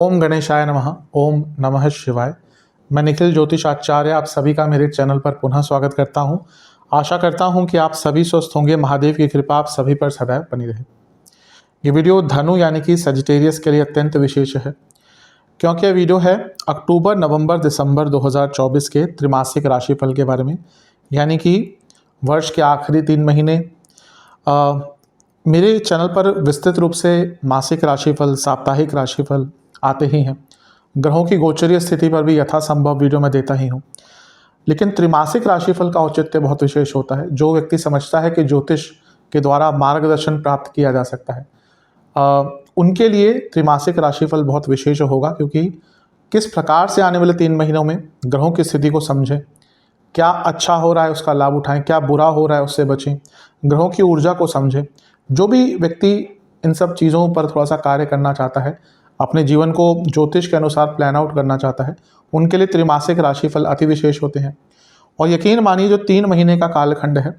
ओम गणेशाय नमः। ओम नमः शिवाय। मैं निखिल ज्योतिष आचार्य आप सभी का मेरे चैनल पर पुनः स्वागत करता हूं। आशा करता हूं कि आप सभी स्वस्थ होंगे। महादेव की कृपा आप सभी पर सदैव बनी रहे। ये वीडियो धनु यानी कि सजिटेरियस के लिए अत्यंत विशेष है, क्योंकि यह वीडियो है अक्टूबर, नवंबर, दिसंबर 2024 के त्रिमासिक राशिफल के बारे में, यानी कि वर्ष के आखिरी 3 महीने। मेरे चैनल पर विस्तृत रूप से मासिक राशिफल, साप्ताहिक राशिफल आते ही हैं। ग्रहों की गोचरीय स्थिति पर भी यथासंभव वीडियो मैं देता ही हूँ, लेकिन त्रिमासिक राशिफल का औचित्य बहुत विशेष होता है। जो व्यक्ति समझता है कि ज्योतिष के द्वारा मार्गदर्शन प्राप्त किया जा सकता है, उनके लिए त्रिमासिक राशिफल बहुत विशेष होगा, क्योंकि किस प्रकार से आने वाले 3 महीनों में ग्रहों की स्थिति को समझें, क्या अच्छा हो रहा है उसका लाभ उठाएं, क्या बुरा हो रहा है उससे बचें, ग्रहों की ऊर्जा को समझें। जो भी व्यक्ति इन सब चीज़ों पर थोड़ा सा कार्य करना चाहता है, अपने जीवन को ज्योतिष के अनुसार प्लान आउट करना चाहता है, उनके लिए त्रिमासिक राशिफल अति विशेष होते हैं। और यकीन मानिए, जो 3 महीने का कालखंड है,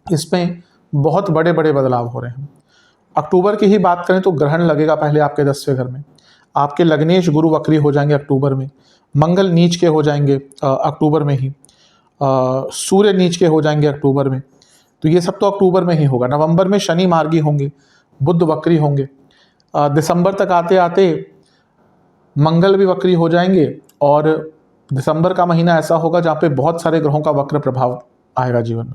इसमें बहुत बड़े बड़े बदलाव हो रहे हैं। अक्टूबर की ही बात करें तो ग्रहण लगेगा पहले आपके 10वें घर में। आपके लग्नेश गुरु वक्री हो जाएंगे अक्टूबर में, मंगल नीच के हो जाएंगे अक्टूबर में ही, सूर्य नीच के हो जाएंगे अक्टूबर में। तो ये सब तो अक्टूबर में ही होगा। नवंबर में शनि मार्गी होंगे, बुध वक्री होंगे। दिसंबर तक आते आते मंगल भी वक्री हो जाएंगे, और दिसंबर का महीना ऐसा होगा जहाँ पे बहुत सारे ग्रहों का वक्र प्रभाव आएगा जीवन में।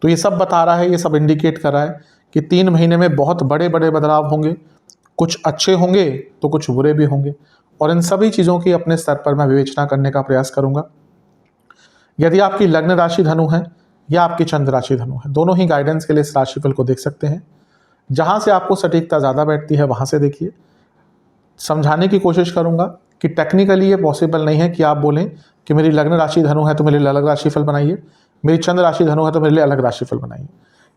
तो ये सब बता रहा है, ये सब इंडिकेट कर रहा है कि 3 महीने में बहुत बड़े बड़े बदलाव होंगे। कुछ अच्छे होंगे तो कुछ बुरे भी होंगे, और इन सभी चीज़ों की अपने स्तर पर मैं विवेचना करने का प्रयास करूँगा। यदि आपकी लग्न राशि धनु है या आपकी चंद्र राशि धनु है, दोनों ही गाइडेंस के लिए इस राशिफल को देख सकते हैं। जहाँ से आपको सटीकता ज़्यादा बैठती है वहाँ से देखिए। समझाने की कोशिश करूँगा कि टेक्निकली ये पॉसिबल नहीं है कि आप बोलें कि मेरी लग्न राशि धनु है तो मेरे लिए अलग राशिफल बनाइए, मेरी चंद्र राशि धनु है तो मेरे लिए अलग राशिफल बनाइए।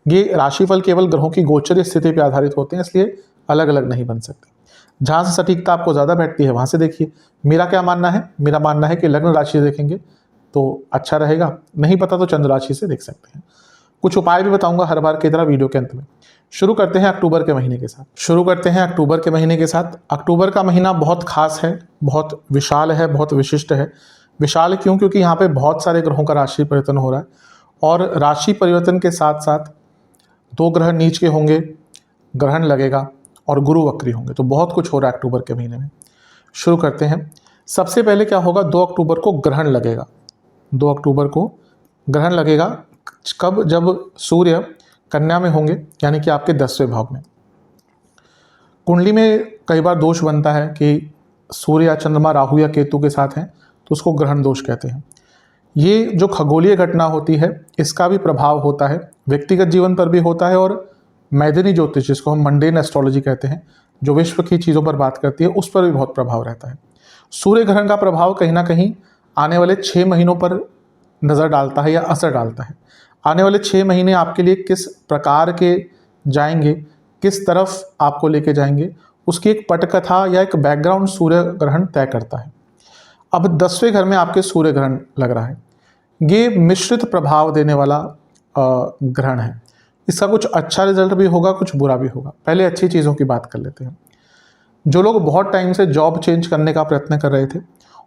ये राशिफल केवल ग्रहों की गोचरीय स्थिति पर आधारित होते हैं, इसलिए अलग अलग नहीं बन सकते। जहाँ से सटीकता आपको ज़्यादा बैठती है वहाँ से देखिए। मेरा क्या मानना है? मेरा मानना है कि लग्न राशि देखेंगे तो अच्छा रहेगा, नहीं पता तो चंद्र राशि से देख सकते हैं। कुछ उपाय भी बताऊंगा हर बार की तरह वीडियो के अंत में। शुरू करते हैं अक्टूबर के महीने के साथ। अक्टूबर का महीना बहुत खास है, बहुत विशाल है, बहुत विशिष्ट है। विशाल क्यों? क्योंकि यहाँ पे बहुत सारे ग्रहों का राशि परिवर्तन हो रहा है, और राशि परिवर्तन के साथ साथ 2 ग्रह नीच के होंगे, ग्रहण लगेगा, और गुरु वक्री होंगे। तो बहुत कुछ हो रहा है अक्टूबर के महीने में। शुरू करते हैं। सबसे पहले क्या होगा? 2 अक्टूबर को ग्रहण लगेगा। 2 अक्टूबर को ग्रहण लगेगा। कब? जब सूर्य कन्या में होंगे, यानी कि आपके 10वें भाव में। कुंडली में कई बार दोष बनता है कि सूर्य या चंद्रमा राहु या केतु के साथ हैं, तो उसको ग्रहण दोष कहते हैं। ये जो खगोलीय घटना होती है, इसका भी प्रभाव होता है, व्यक्तिगत जीवन पर भी होता है, और मैदानी ज्योतिष, जिसको हम मंडेन एस्ट्रोलॉजी कहते हैं, जो विश्व की चीज़ों पर बात करती है, उस पर भी बहुत प्रभाव रहता है। सूर्य ग्रहण का प्रभाव कहीं ना कहीं आने वाले 6 महीनों पर नज़र डालता है या असर डालता है। आने वाले 6 महीने आपके लिए किस प्रकार के जाएंगे, किस तरफ आपको लेके जाएंगे, उसकी एक पटकथा या एक बैकग्राउंड सूर्य ग्रहण तय करता है। अब 10वें घर में आपके सूर्य ग्रहण लग रहा है। ये मिश्रित प्रभाव देने वाला ग्रहण है। इसका कुछ अच्छा रिजल्ट भी होगा, कुछ बुरा भी होगा। पहले अच्छी चीज़ों की बात कर लेते हैं। जो लोग बहुत टाइम से जॉब चेंज करने का प्रयत्न कर रहे थे,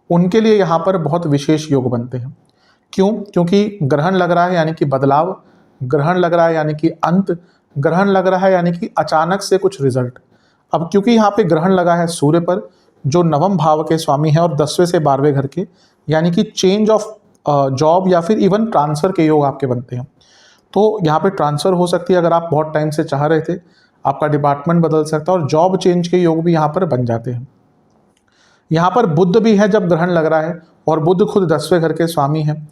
उनके लिए यहाँ पर बहुत विशेष योग बनते हैं। क्यों? क्योंकि ग्रहण लग रहा है यानी कि बदलाव, ग्रहण लग रहा है यानी कि अंत, ग्रहण लग रहा है यानी कि अचानक से कुछ रिजल्ट। अब क्योंकि यहाँ पे ग्रहण लगा है सूर्य पर, जो नवम भाव के स्वामी हैं, और 10वें से 12वें घर के, यानी कि चेंज ऑफ जॉब या फिर इवन ट्रांसफ़र के योग आपके बनते हैं। तो यहाँ पे ट्रांसफ़र हो सकती है, अगर आप बहुत टाइम से चाह रहे थे, आपका डिपार्टमेंट बदल सकता है, और जॉब चेंज के योग भी यहाँ पर बन जाते हैं। यहाँ पर बुध भी है जब ग्रहण लग रहा है, और बुध खुद 10वें घर के स्वामी हैं,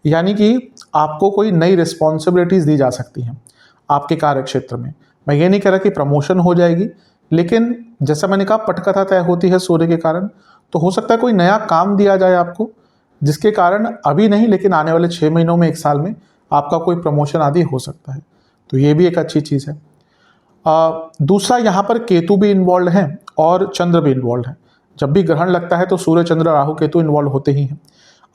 यानी कि आपको कोई नई रिस्पॉन्सिबिलिटीज़ दी जा सकती हैं आपके कार्य क्षेत्र में। मैं ये नहीं कह रहा कि प्रमोशन हो जाएगी, लेकिन जैसा मैंने कहा, पटकथा तय होती है सूर्य के कारण। तो हो सकता है कोई नया काम दिया जाए आपको, जिसके कारण अभी नहीं, लेकिन आने वाले 6 महीनों में, 1 साल में आपका कोई प्रमोशन आदि हो सकता है। तो ये भी एक अच्छी चीज़ है। दूसरा, यहाँ पर केतु भी इन्वॉल्व है और चंद्र भी इन्वॉल्व है। जब भी ग्रहण लगता है तो सूर्य, चंद्र, राहु, केतु इन्वॉल्व होते ही हैं।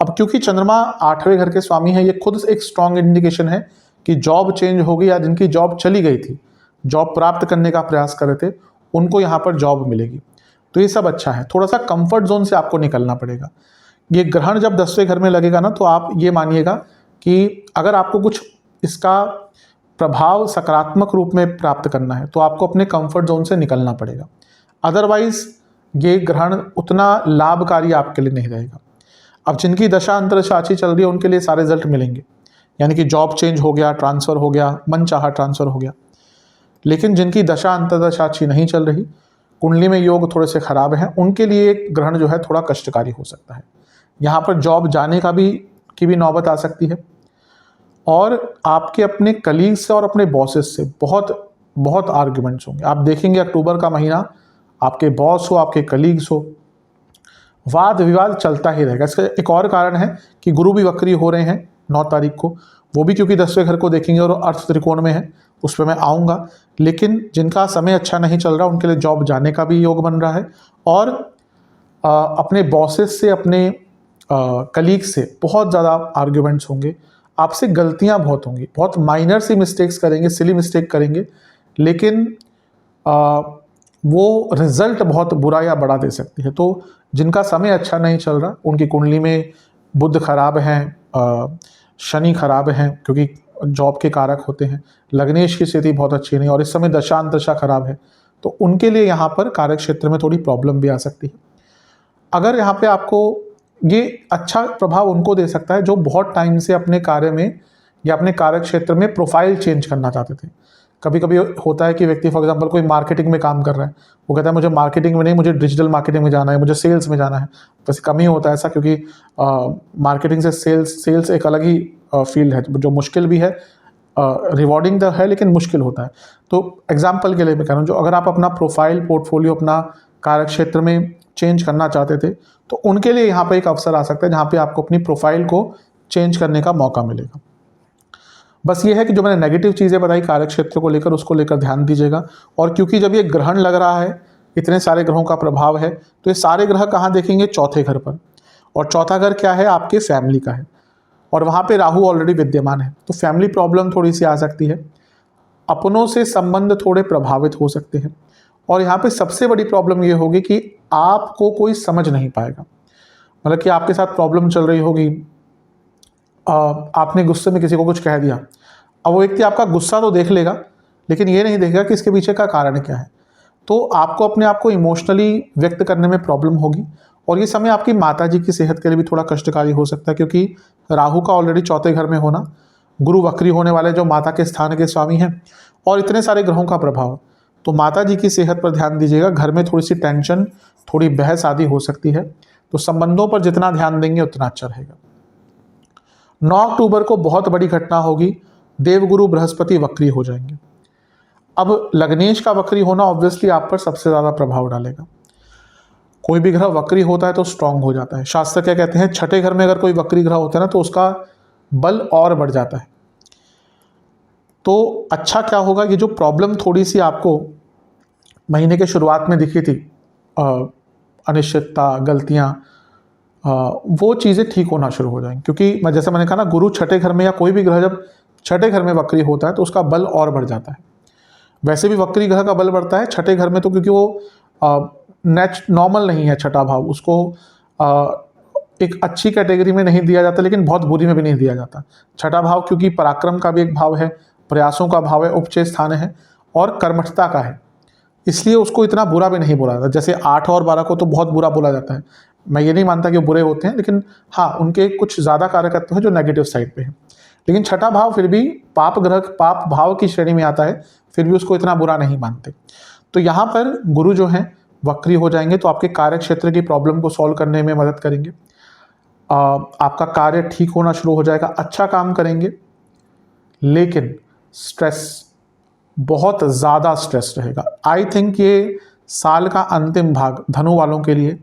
अब क्योंकि चंद्रमा 8वें घर के स्वामी हैं, ये खुद एक स्ट्रॉन्ग इंडिकेशन है कि जॉब चेंज होगी, या जिनकी जॉब चली गई थी, जॉब प्राप्त करने का प्रयास कर रहे थे, उनको यहाँ पर जॉब मिलेगी। तो ये सब अच्छा है। थोड़ा सा कंफर्ट जोन से आपको निकलना पड़ेगा। ये ग्रहण जब 10वें घर में लगेगा ना, तो आप ये मानिएगा कि अगर आपको कुछ इसका प्रभाव सकारात्मक रूप में प्राप्त करना है तो आपको अपने कंफर्ट जोन से निकलना पड़ेगा। अदरवाइज ये ग्रहण उतना लाभकारी आपके लिए नहीं रहेगा। अब जिनकी दशा अंतरदशा अच्छी चल रही है उनके लिए सारे रिजल्ट मिलेंगे, यानी कि जॉब चेंज हो गया, ट्रांसफ़र हो गया, मन चाहा ट्रांसफ़र हो गया। लेकिन जिनकी दशा अंतरदशा अच्छी नहीं चल रही, कुंडली में योग थोड़े से खराब हैं, उनके लिए ग्रहण जो है थोड़ा कष्टकारी हो सकता है। यहाँ पर जॉब जाने की भी नौबत आ सकती है, और आपके अपने कलीग्स से और अपने बॉसेस से बहुत बहुत आर्ग्यूमेंट्स होंगे। आप देखेंगे अक्टूबर का महीना आपके बॉस हो, आपके कलीग्स हो, वाद विवाद चलता ही रहेगा। इसका एक और कारण है कि गुरु भी वक्री हो रहे हैं 9 तारीख को, वो भी क्योंकि 10वें घर को देखेंगे और अर्थ त्रिकोण में है, उस पर मैं आऊँगा। लेकिन जिनका समय अच्छा नहीं चल रहा उनके लिए जॉब जाने का भी योग बन रहा है, और अपने बॉसेस से, अपने कलीग से बहुत ज़्यादा आर्ग्यूमेंट्स होंगे, आपसे गलतियां बहुत होंगी, बहुत माइनर सी मिस्टेक्स करेंगे, सिली मिस्टेक करेंगे, लेकिन वो रिजल्ट बहुत बुरा या बड़ा दे सकती है। तो जिनका समय अच्छा नहीं चल रहा, उनकी कुंडली में बुध खराब हैं, शनि खराब हैं क्योंकि जॉब के कारक होते हैं, लग्नेश की स्थिति बहुत अच्छी नहीं, और इस समय दशा अंतरदशा खराब है, तो उनके लिए यहाँ पर कार्य क्षेत्र में थोड़ी प्रॉब्लम भी आ सकती है। अगर यहाँ पे आपको ये अच्छा प्रभाव उनको दे सकता है जो बहुत टाइम से अपने कार्य में या अपने कार्य क्षेत्र में प्रोफाइल चेंज करना चाहते थे। कभी कभी होता है कि व्यक्ति फॉर एग्जांपल कोई मार्केटिंग में काम कर रहा है, वो कहता है मुझे मार्केटिंग में नहीं, मुझे डिजिटल मार्केटिंग में जाना है, मुझे सेल्स में जाना है। वैसे कम ही होता है ऐसा, क्योंकि मार्केटिंग से सेल्स एक अलग ही फील्ड है जो मुश्किल भी है, रिवॉर्डिंग तो है लेकिन मुश्किल होता है। तो एग्जाम्पल के लिए मैं कह रहा हूँ, जो अगर आप अपना प्रोफाइल पोर्टफोलियो अपना कार्य क्षेत्र में चेंज करना चाहते थे, तो उनके लिए यहाँ पे एक अवसर आ सकता है जहाँ पे आपको अपनी प्रोफाइल को चेंज करने का मौका मिलेगा। बस ये है कि जो मैंने नेगेटिव चीज़ें बताई कार्य क्षेत्र को लेकर, उसको लेकर ध्यान दीजिएगा। और क्योंकि जब ये ग्रहण लग रहा है, इतने सारे ग्रहों का प्रभाव है, तो ये सारे ग्रह कहाँ देखेंगे? चौथे घर पर। और चौथा घर क्या है? आपके फैमिली का है, और वहाँ पे राहु ऑलरेडी विद्यमान है, तो फैमिली प्रॉब्लम थोड़ी सी आ सकती है, अपनों से संबंध थोड़े प्रभावित हो सकते हैं। और यहाँ पे सबसे बड़ी प्रॉब्लम ये होगी कि आपको कोई समझ नहीं पाएगा। मतलब कि आपके साथ प्रॉब्लम चल रही होगी, आपने गुस्से में किसी को कुछ कह दिया, अब वो व्यक्ति आपका गुस्सा तो देख लेगा लेकिन ये नहीं देखेगा कि इसके पीछे का कारण क्या है। तो आपको अपने आप को इमोशनली व्यक्त करने में प्रॉब्लम होगी, और ये समय आपकी माता जी की सेहत के लिए भी थोड़ा कष्टकारी हो सकता है, क्योंकि राहु का ऑलरेडी चौथे घर में होना, गुरु वक्री होने वाले जो माता के स्थान के स्वामी हैं, और इतने सारे ग्रहों का प्रभाव, तो माता जी की सेहत पर ध्यान दीजिएगा। घर में थोड़ी सी टेंशन, थोड़ी बहस आदि हो सकती है, तो संबंधों पर जितना ध्यान देंगे उतना अच्छा रहेगा। 9 अक्टूबर को बहुत बड़ी घटना होगी, देवगुरु बृहस्पति वक्री हो जाएंगे। अब लग्नेश का वक्री होना ऑब्वियसली आप पर सबसे ज़्यादा प्रभाव डालेगा। कोई भी ग्रह वक्री होता है तो स्ट्रांग हो जाता है। शास्त्र क्या कहते हैं? छठे घर में अगर कोई वक्री ग्रह होता है ना, तो उसका बल और बढ़ जाता है। तो अच्छा क्या होगा, ये जो प्रॉब्लम थोड़ी सी आपको महीने के शुरुआत में दिखी थी, अनिश्चितता, गलतियाँ, वो चीज़ें ठीक होना शुरू हो जाएंगी। क्योंकि जैसे मैंने कहा ना, गुरु छठे घर में या कोई भी ग्रह जब छठे घर में वक्री होता है तो उसका बल और बढ़ जाता है। वैसे भी वक्री ग्रह का बल बढ़ता है छठे घर में, तो क्योंकि वो नॉर्मल नहीं है छठा भाव, उसको एक अच्छी कैटेगरी में नहीं दिया जाता लेकिन बहुत बुरी में भी नहीं दिया जाता। छठा भाव क्योंकि पराक्रम का भी एक भाव है, प्रयासों का भाव है, उपचय स्थान है और कर्मठता का है, इसलिए उसको इतना बुरा भी नहीं बोला जाता। जैसे 8 और 12 को तो बहुत बुरा बोला जाता है। मैं ये नहीं मानता कि वो बुरे होते हैं, लेकिन हाँ, उनके कुछ ज़्यादा कारकत्व हैं जो नेगेटिव साइड पे है। लेकिन छठा भाव फिर भी पाप ग्रह, पाप भाव की श्रेणी में आता है, फिर भी उसको इतना बुरा नहीं मानते। तो यहाँ पर गुरु जो हैं वक्री हो जाएंगे, तो आपके कार्य क्षेत्र की प्रॉब्लम को सॉल्व करने में मदद करेंगे। आपका कार्य ठीक होना शुरू हो जाएगा, अच्छा काम करेंगे, लेकिन स्ट्रेस, बहुत ज़्यादा स्ट्रेस रहेगा। आई थिंक ये साल का अंतिम भाग धनु वालों के लिए,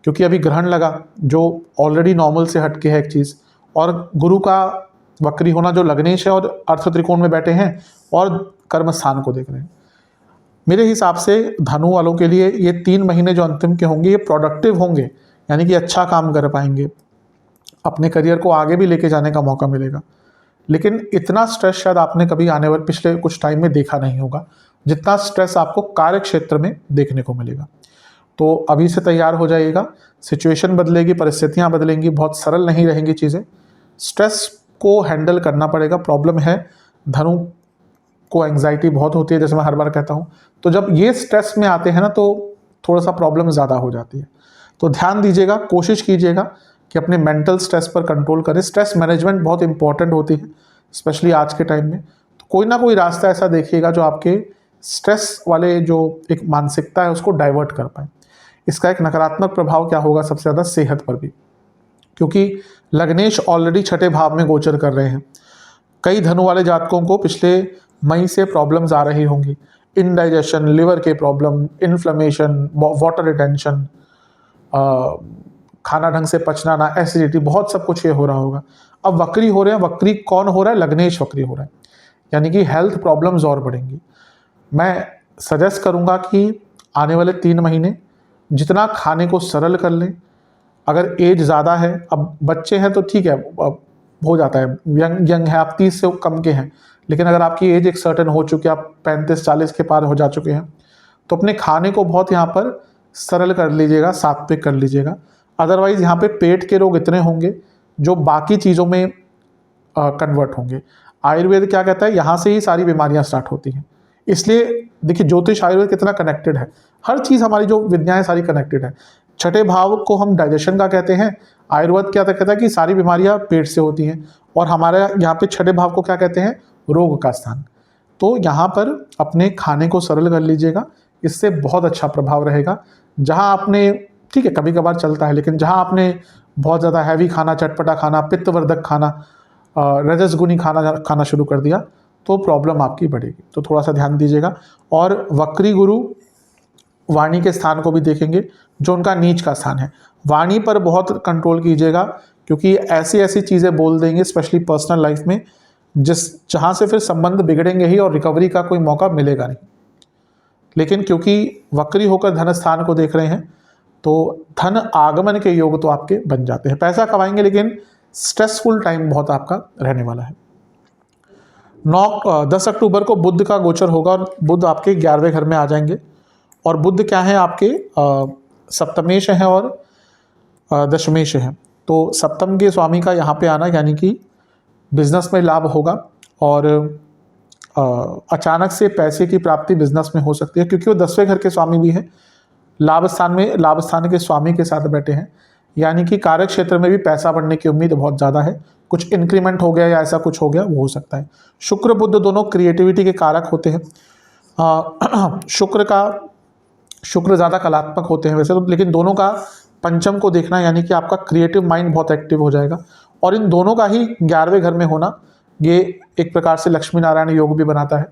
क्योंकि अभी ग्रहण लगा जो ऑलरेडी नॉर्मल से हटके है एक चीज़, और गुरु का वक्री होना जो लग्नेश है और अर्थ त्रिकोण में बैठे हैं और कर्म स्थान को देख रहे हैं। मेरे हिसाब से धनु वालों के लिए ये 3 महीने जो अंतिम के होंगे ये प्रोडक्टिव होंगे, यानी कि अच्छा काम कर पाएंगे, अपने करियर को आगे भी लेके जाने का मौका मिलेगा। लेकिन इतना स्ट्रेस शायद आपने कभी आने वाले पिछले कुछ टाइम में देखा नहीं होगा, जितना स्ट्रेस आपको कार्य क्षेत्र में देखने को मिलेगा। तो अभी से तैयार हो जाइएगा, सिचुएशन बदलेगी, परिस्थितियां बदलेंगी, बहुत सरल नहीं रहेंगी चीज़ें, स्ट्रेस को हैंडल करना पड़ेगा। प्रॉब्लम है धनु को एंग्जाइटी बहुत होती है, जैसे मैं हर बार कहता हूँ, तो जब ये स्ट्रेस में आते हैं ना तो थोड़ा सा प्रॉब्लम ज़्यादा हो जाती है। तो ध्यान दीजिएगा, कोशिश कीजिएगा कि अपने मेंटल स्ट्रेस पर कंट्रोल करें। स्ट्रेस मैनेजमेंट बहुत इंपॉर्टेंट होती है, स्पेशली आज के टाइम में। तो कोई ना कोई रास्ता ऐसा देखिएगा जो आपके स्ट्रेस वाले जो एक मानसिकता है उसको डाइवर्ट कर पाए। इसका एक नकारात्मक प्रभाव क्या होगा, सबसे ज़्यादा सेहत पर भी, क्योंकि लग्नेश ऑलरेडी छठे भाव में गोचर कर रहे हैं। कई धनु वाले जातकों को पिछले मई से प्रॉब्लम्स आ रही होंगी, इनडाइजेशन, लिवर के प्रॉब्लम, इन्फ्लेमेशन, वाटर रिटेंशन, खाना ढंग से पचना ना, एसिडिटी, बहुत सब कुछ ये हो रहा होगा। अब वक्री हो रहे हैं, वक्री कौन हो रहा है, लग्नेश वक्री हो रहा है, यानी कि हेल्थ प्रॉब्लम्स और बढ़ेंगी। मैं सजेस्ट करूंगा कि आने वाले 3 महीने जितना खाने को सरल कर लें। अगर एज ज़्यादा है, अब बच्चे हैं तो ठीक है, अब हो जाता है, यंग है, आप 30 से कम के हैं, लेकिन अगर आपकी एज एक सर्टेन हो चुकी है, आप 35-40 के पार हो जा चुके हैं, तो अपने खाने को बहुत यहाँ पर सरल कर लीजिएगा, सात्विक कर लीजिएगा। अदरवाइज यहाँ पे पेट के रोग इतने होंगे जो बाकी चीज़ों में कन्वर्ट होंगे। आयुर्वेद क्या कहता है, यहाँ से ही सारी बीमारियाँ स्टार्ट होती हैं। इसलिए देखिए, ज्योतिष आयुर्वेद कितना कनेक्टेड है, हर चीज़ हमारी जो विद्याएं सारी कनेक्टेड है। छठे भाव को हम डाइजेशन का कहते हैं, आयुर्वेद क्या कहता है कि सारी बीमारियां पेट से होती हैं, और हमारे यहाँ पे छठे भाव को क्या कहते हैं, रोग का स्थान। तो यहाँ पर अपने खाने को सरल कर लीजिएगा, इससे बहुत अच्छा प्रभाव रहेगा। जहाँ आपने, ठीक है कभी कभार चलता है, लेकिन जहाँ आपने बहुत ज़्यादा हैवी खाना, चटपटा खाना, पित्तवर्धक खाना, रजस्गुनी खाना शुरू कर दिया तो प्रॉब्लम आपकी बढ़ेगी। तो थोड़ा सा ध्यान दीजिएगा। और वक्री गुरु वाणी के स्थान को भी देखेंगे, जो उनका नीच का स्थान है। वाणी पर बहुत कंट्रोल कीजिएगा, क्योंकि ऐसी ऐसी चीज़ें बोल देंगे, स्पेशली पर्सनल लाइफ में, जहाँ से फिर संबंध बिगड़ेंगे ही और रिकवरी का कोई मौका मिलेगा नहीं। लेकिन क्योंकि वक्री होकर धन स्थान को देख रहे हैं, तो धन आगमन के योग तो आपके बन जाते हैं, पैसा कमाएंगे, लेकिन स्ट्रेसफुल टाइम बहुत आपका रहने वाला है। 10 अक्टूबर को बुध का गोचर होगा, और बुध आपके 11वें घर में आ जाएंगे। और बुध क्या है, आपके सप्तमेश हैं और दशमेश हैं। तो सप्तम के स्वामी का यहाँ पे आना, यानी कि बिजनेस में लाभ होगा, और अचानक से पैसे की प्राप्ति बिजनेस में हो सकती है, क्योंकि वो 10वें घर के स्वामी भी हैं, लाभ स्थान में, लाभ स्थान के स्वामी के साथ बैठे हैं, यानी कि कार्य क्षेत्र में भी पैसा बढ़ने की उम्मीद बहुत ज़्यादा है। कुछ इंक्रीमेंट हो गया या ऐसा कुछ हो गया, वो हो सकता है। शुक्र बुध दोनों क्रिएटिविटी के कारक होते हैं। शुक्र ज़्यादा कलात्मक होते हैं वैसे तो, लेकिन दोनों का पंचम को देखना, यानी कि आपका क्रिएटिव माइंड बहुत एक्टिव हो जाएगा। और इन दोनों का ही 11वें घर में होना, ये एक प्रकार से लक्ष्मी नारायण योग भी बनाता है।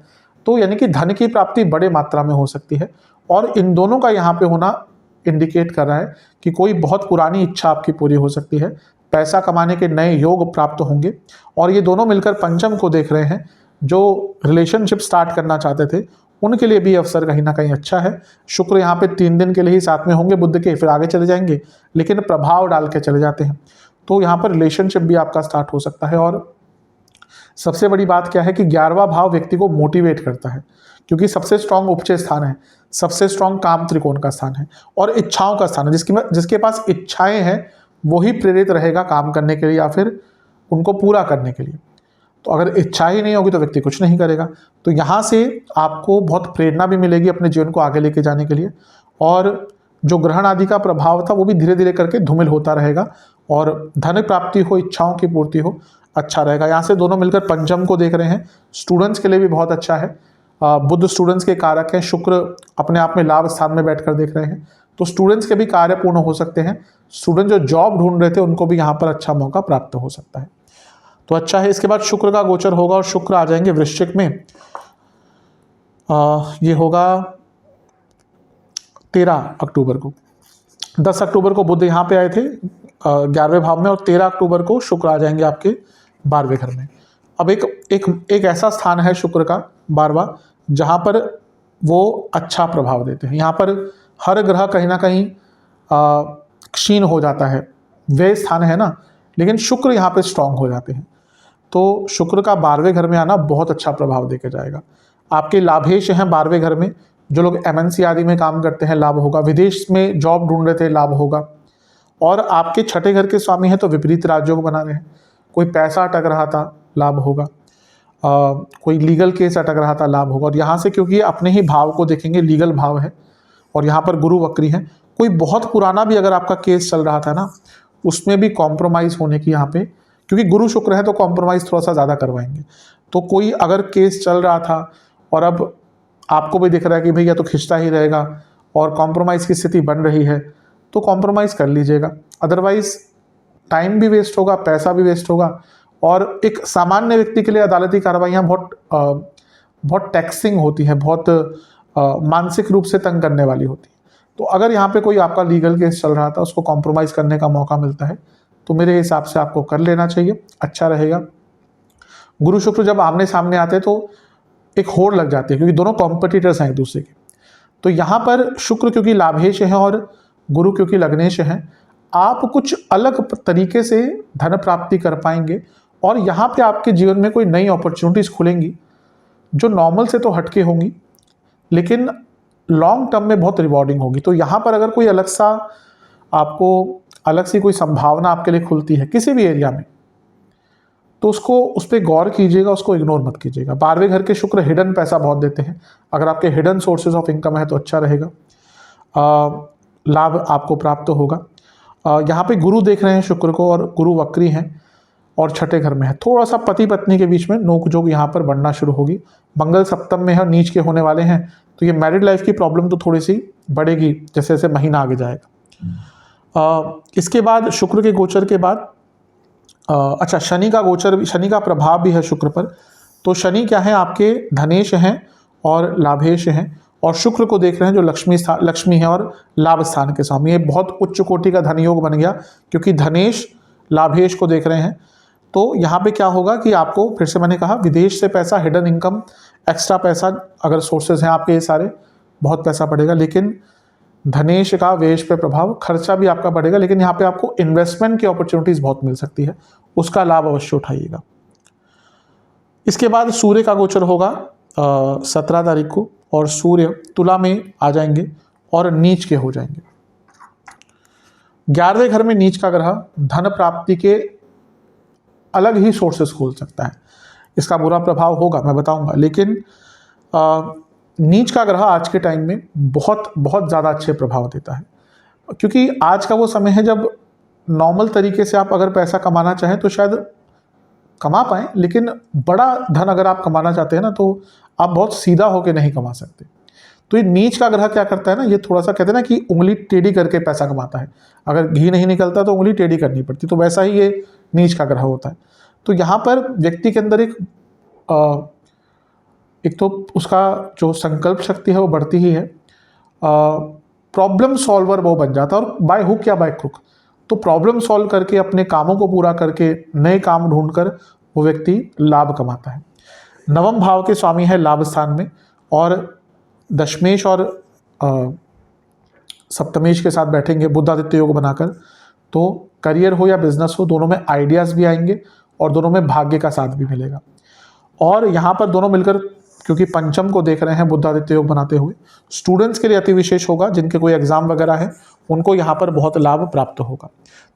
तो यानी कि धन की प्राप्ति बड़े मात्रा में हो सकती है, और इन दोनों का यहाँ पे होना इंडिकेट कर रहा है कि कोई बहुत पुरानी इच्छा आपकी पूरी हो सकती है, पैसा कमाने के नए योग प्राप्त होंगे। और ये दोनों मिलकर पंचम को देख रहे हैं, जो रिलेशनशिप स्टार्ट करना चाहते थे उनके लिए भी अवसर कहीं ना कहीं अच्छा है। शुक्र यहाँ पे 3 दिन के लिए ही साथ में होंगे बुध के, फिर आगे चले जाएंगे, लेकिन प्रभाव डाल के चले जाते हैं। तो यहाँ पर रिलेशनशिप भी आपका स्टार्ट हो सकता है। और सबसे बड़ी बात क्या है कि 11वां भाव व्यक्ति को मोटिवेट करता है, क्योंकि सबसे स्ट्रांग उपचय स्थान है, सबसे स्ट्रांग काम त्रिकोण का स्थान है, और इच्छाओं का स्थान है। जिसके पास इच्छाएं हैं वही प्रेरित रहेगा काम करने के लिए या फिर उनको पूरा करने के लिए। तो अगर इच्छा ही नहीं होगी तो व्यक्ति कुछ नहीं करेगा। तो यहाँ से आपको बहुत प्रेरणा भी मिलेगी अपने जीवन को आगे लेके जाने के लिए। और जो ग्रहण आदि का प्रभाव था वो भी धीरे धीरे करके धूमिल होता रहेगा, और धन प्राप्ति हो, इच्छाओं की पूर्ति हो, अच्छा रहेगा। यहाँ से दोनों मिलकर पंचम को देख रहे हैं, स्टूडेंट्स के लिए भी बहुत अच्छा है। बुध स्टूडेंट्स के कारक हैं, शुक्र अपने आप में लाभ स्थान में बैठकर देख रहे हैं, तो स्टूडेंट्स के भी कार्य पूर्ण हो सकते हैं। स्टूडेंट जो जॉब ढूंढ रहे थे उनको भी यहाँ पर अच्छा मौका प्राप्त हो सकता है, तो अच्छा है। इसके बाद शुक्र का गोचर होगा, और शुक्र आ जाएंगे वृश्चिक में। ये होगा 13 अक्टूबर को। 10 अक्टूबर को बुध यहाँ पे आए थे 11वें भाव में, और 13 अक्टूबर को शुक्र आ जाएंगे आपके 12वें घर में। अब एक ऐसा स्थान है शुक्र का 12वां, जहाँ पर वो अच्छा प्रभाव देते हैं। यहाँ पर हर ग्रह कहीं ना कहीं क्षीण हो जाता है, वे स्थान है ना, लेकिन शुक्र यहाँ पे स्ट्रांग हो जाते हैं। तो शुक्र का 12वें घर में आना बहुत अच्छा प्रभाव देकर जाएगा। आपके लाभेश हैं 12वें घर में, जो लोग MNC आदि में काम करते हैं लाभ होगा, विदेश में जॉब ढूंढ रहे थे लाभ होगा। और आपके छठे घर के स्वामी हैं तो विपरीत राज्यों को बना रहे हैं, कोई पैसा अटक रहा था लाभ होगा, कोई लीगल केस अटक रहा था लाभ होगा। और यहाँ से क्योंकि अपने ही भाव को देखेंगे, लीगल भाव है और यहाँ पर गुरु वक्री है, कोई बहुत पुराना भी अगर आपका केस चल रहा था ना, उसमें भी कॉम्प्रोमाइज़ होने की यहाँ पे, क्योंकि गुरु शुक्र है तो कॉम्प्रोमाइज़ थोड़ा सा ज़्यादा करवाएंगे। तो कोई अगर केस चल रहा था और अब आपको भी दिख रहा है कि भैया तो खिंचता ही रहेगा और कॉम्प्रोमाइज़ की स्थिति बन रही है, तो कॉम्प्रोमाइज़ कर लीजिएगा। अदरवाइज़ टाइम भी वेस्ट होगा, पैसा भी वेस्ट होगा। और एक सामान्य व्यक्ति के लिए अदालती कार्रवाइयाँ बहुत टैक्सिंग होती हैं, बहुत मानसिक रूप से तंग करने वाली होती है। तो अगर यहाँ पे कोई आपका लीगल केस चल रहा था, उसको कॉम्प्रोमाइज़ करने का मौका मिलता है, तो मेरे हिसाब से आपको कर लेना चाहिए, अच्छा रहेगा। गुरु शुक्र जब आमने सामने आते हैं तो एक होड़ लग जाती है, क्योंकि दोनों कॉम्पिटिटर्स हैं एक दूसरे के। तो यहाँ पर शुक्र क्योंकि लाभेश है और गुरु क्योंकि लग्नेश है, आप कुछ अलग तरीके से धन प्राप्ति कर पाएंगे। और यहाँ पे आपके जीवन में कोई नई अपॉर्चुनिटीज़ खुलेंगी जो नॉर्मल से तो हटके होंगी, लेकिन लॉन्ग टर्म में बहुत रिवॉर्डिंग होगी। तो यहाँ पर अगर कोई अलग सी कोई संभावना आपके लिए खुलती है किसी भी एरिया में, तो उस पर गौर कीजिएगा, उसको इग्नोर मत कीजिएगा। 12वें घर के शुक्र हिडन पैसा बहुत देते हैं, अगर आपके हिडन सोर्सेज ऑफ इनकम है तो अच्छा रहेगा, लाभ आपको प्राप्त होगा। यहाँ पे गुरु देख रहे हैं शुक्र को और गुरु वक्री हैं और छठे घर में है, थोड़ा सा पति पत्नी के बीच में नोकझोंक यहाँ पर बढ़ना शुरू होगी। मंगल सप्तम में है और नीच के होने वाले हैं, तो ये मैरिड लाइफ की प्रॉब्लम तो थोड़ी सी बढ़ेगी जैसे जैसे महीना आगे जाएगा। इसके बाद शुक्र के गोचर के बाद अच्छा शनि का गोचर, शनि का प्रभाव भी है शुक्र पर। तो शनि क्या है, आपके धनेश हैं और लाभेश हैं, और शुक्र को देख रहे हैं जो लक्ष्मी है और लाभ स्थान के स्वामी। ये बहुत उच्च कोटि का धन योग बन गया, क्योंकि धनेश लाभेश को देख रहे हैं। तो यहाँ पे क्या होगा कि आपको फिर से मैंने कहा, विदेश से पैसा, हिडन इनकम, एक्स्ट्रा पैसा, अगर सोर्सेज हैं आपके ये सारे, बहुत पैसा बढ़ेगा। लेकिन धनेश का वेश पे प्रभाव, खर्चा भी आपका बढ़ेगा, लेकिन यहाँ पे आपको इन्वेस्टमेंट की अपॉर्चुनिटीज बहुत मिल सकती है, उसका लाभ अवश्य उठाइएगा। इसके बाद सूर्य का गोचर होगा 17 तारीख को, और सूर्य तुला में आ जाएंगे और नीच के हो जाएंगे। 11वें घर में नीच का ग्रह धन प्राप्ति के अलग ही सोर्सेस खोल सकता है, इसका बुरा प्रभाव होगा मैं बताऊंगा। लेकिन नीच का ग्रह आज के टाइम में बहुत बहुत ज़्यादा अच्छे प्रभाव देता है, क्योंकि आज का वो समय है जब नॉर्मल तरीके से आप अगर पैसा कमाना चाहें तो शायद कमा पाएँ, लेकिन बड़ा धन अगर आप कमाना चाहते हैं ना, तो आप बहुत सीधा होकर नहीं कमा सकते। तो ये नीच का ग्रह क्या करता है ना, ये थोड़ा सा कहते हैं ना कि उंगली टेढ़ी करके पैसा कमाता है, अगर घी नहीं निकलता तो उंगली टेढ़ी करनी पड़ती, तो वैसा ही ये नीच का ग्रह होता है। तो यहाँ पर व्यक्ति के अंदर एक तो उसका जो संकल्प शक्ति है वो बढ़ती ही है, प्रॉब्लम सॉल्वर वो बन जाता है, और बाय हुक या बाय क्रुक, तो प्रॉब्लम सॉल्व करके अपने कामों को पूरा करके नए काम ढूंढकर वो व्यक्ति लाभ कमाता है। नवम भाव के स्वामी है लाभ स्थान में, और दशमेश और सप्तमेश के साथ बैठेंगे बुधादित्य योग बनाकर, तो करियर हो या बिजनेस हो, दोनों में आइडियाज़ भी आएंगे और दोनों में भाग्य का साथ भी मिलेगा। और यहाँ पर दोनों मिलकर, क्योंकि पंचम को देख रहे हैं बुधादित्य योग बनाते हुए, स्टूडेंट्स के लिए अति विशेष होगा, जिनके कोई एग्जाम वगैरह है उनको यहाँ पर बहुत लाभ प्राप्त होगा।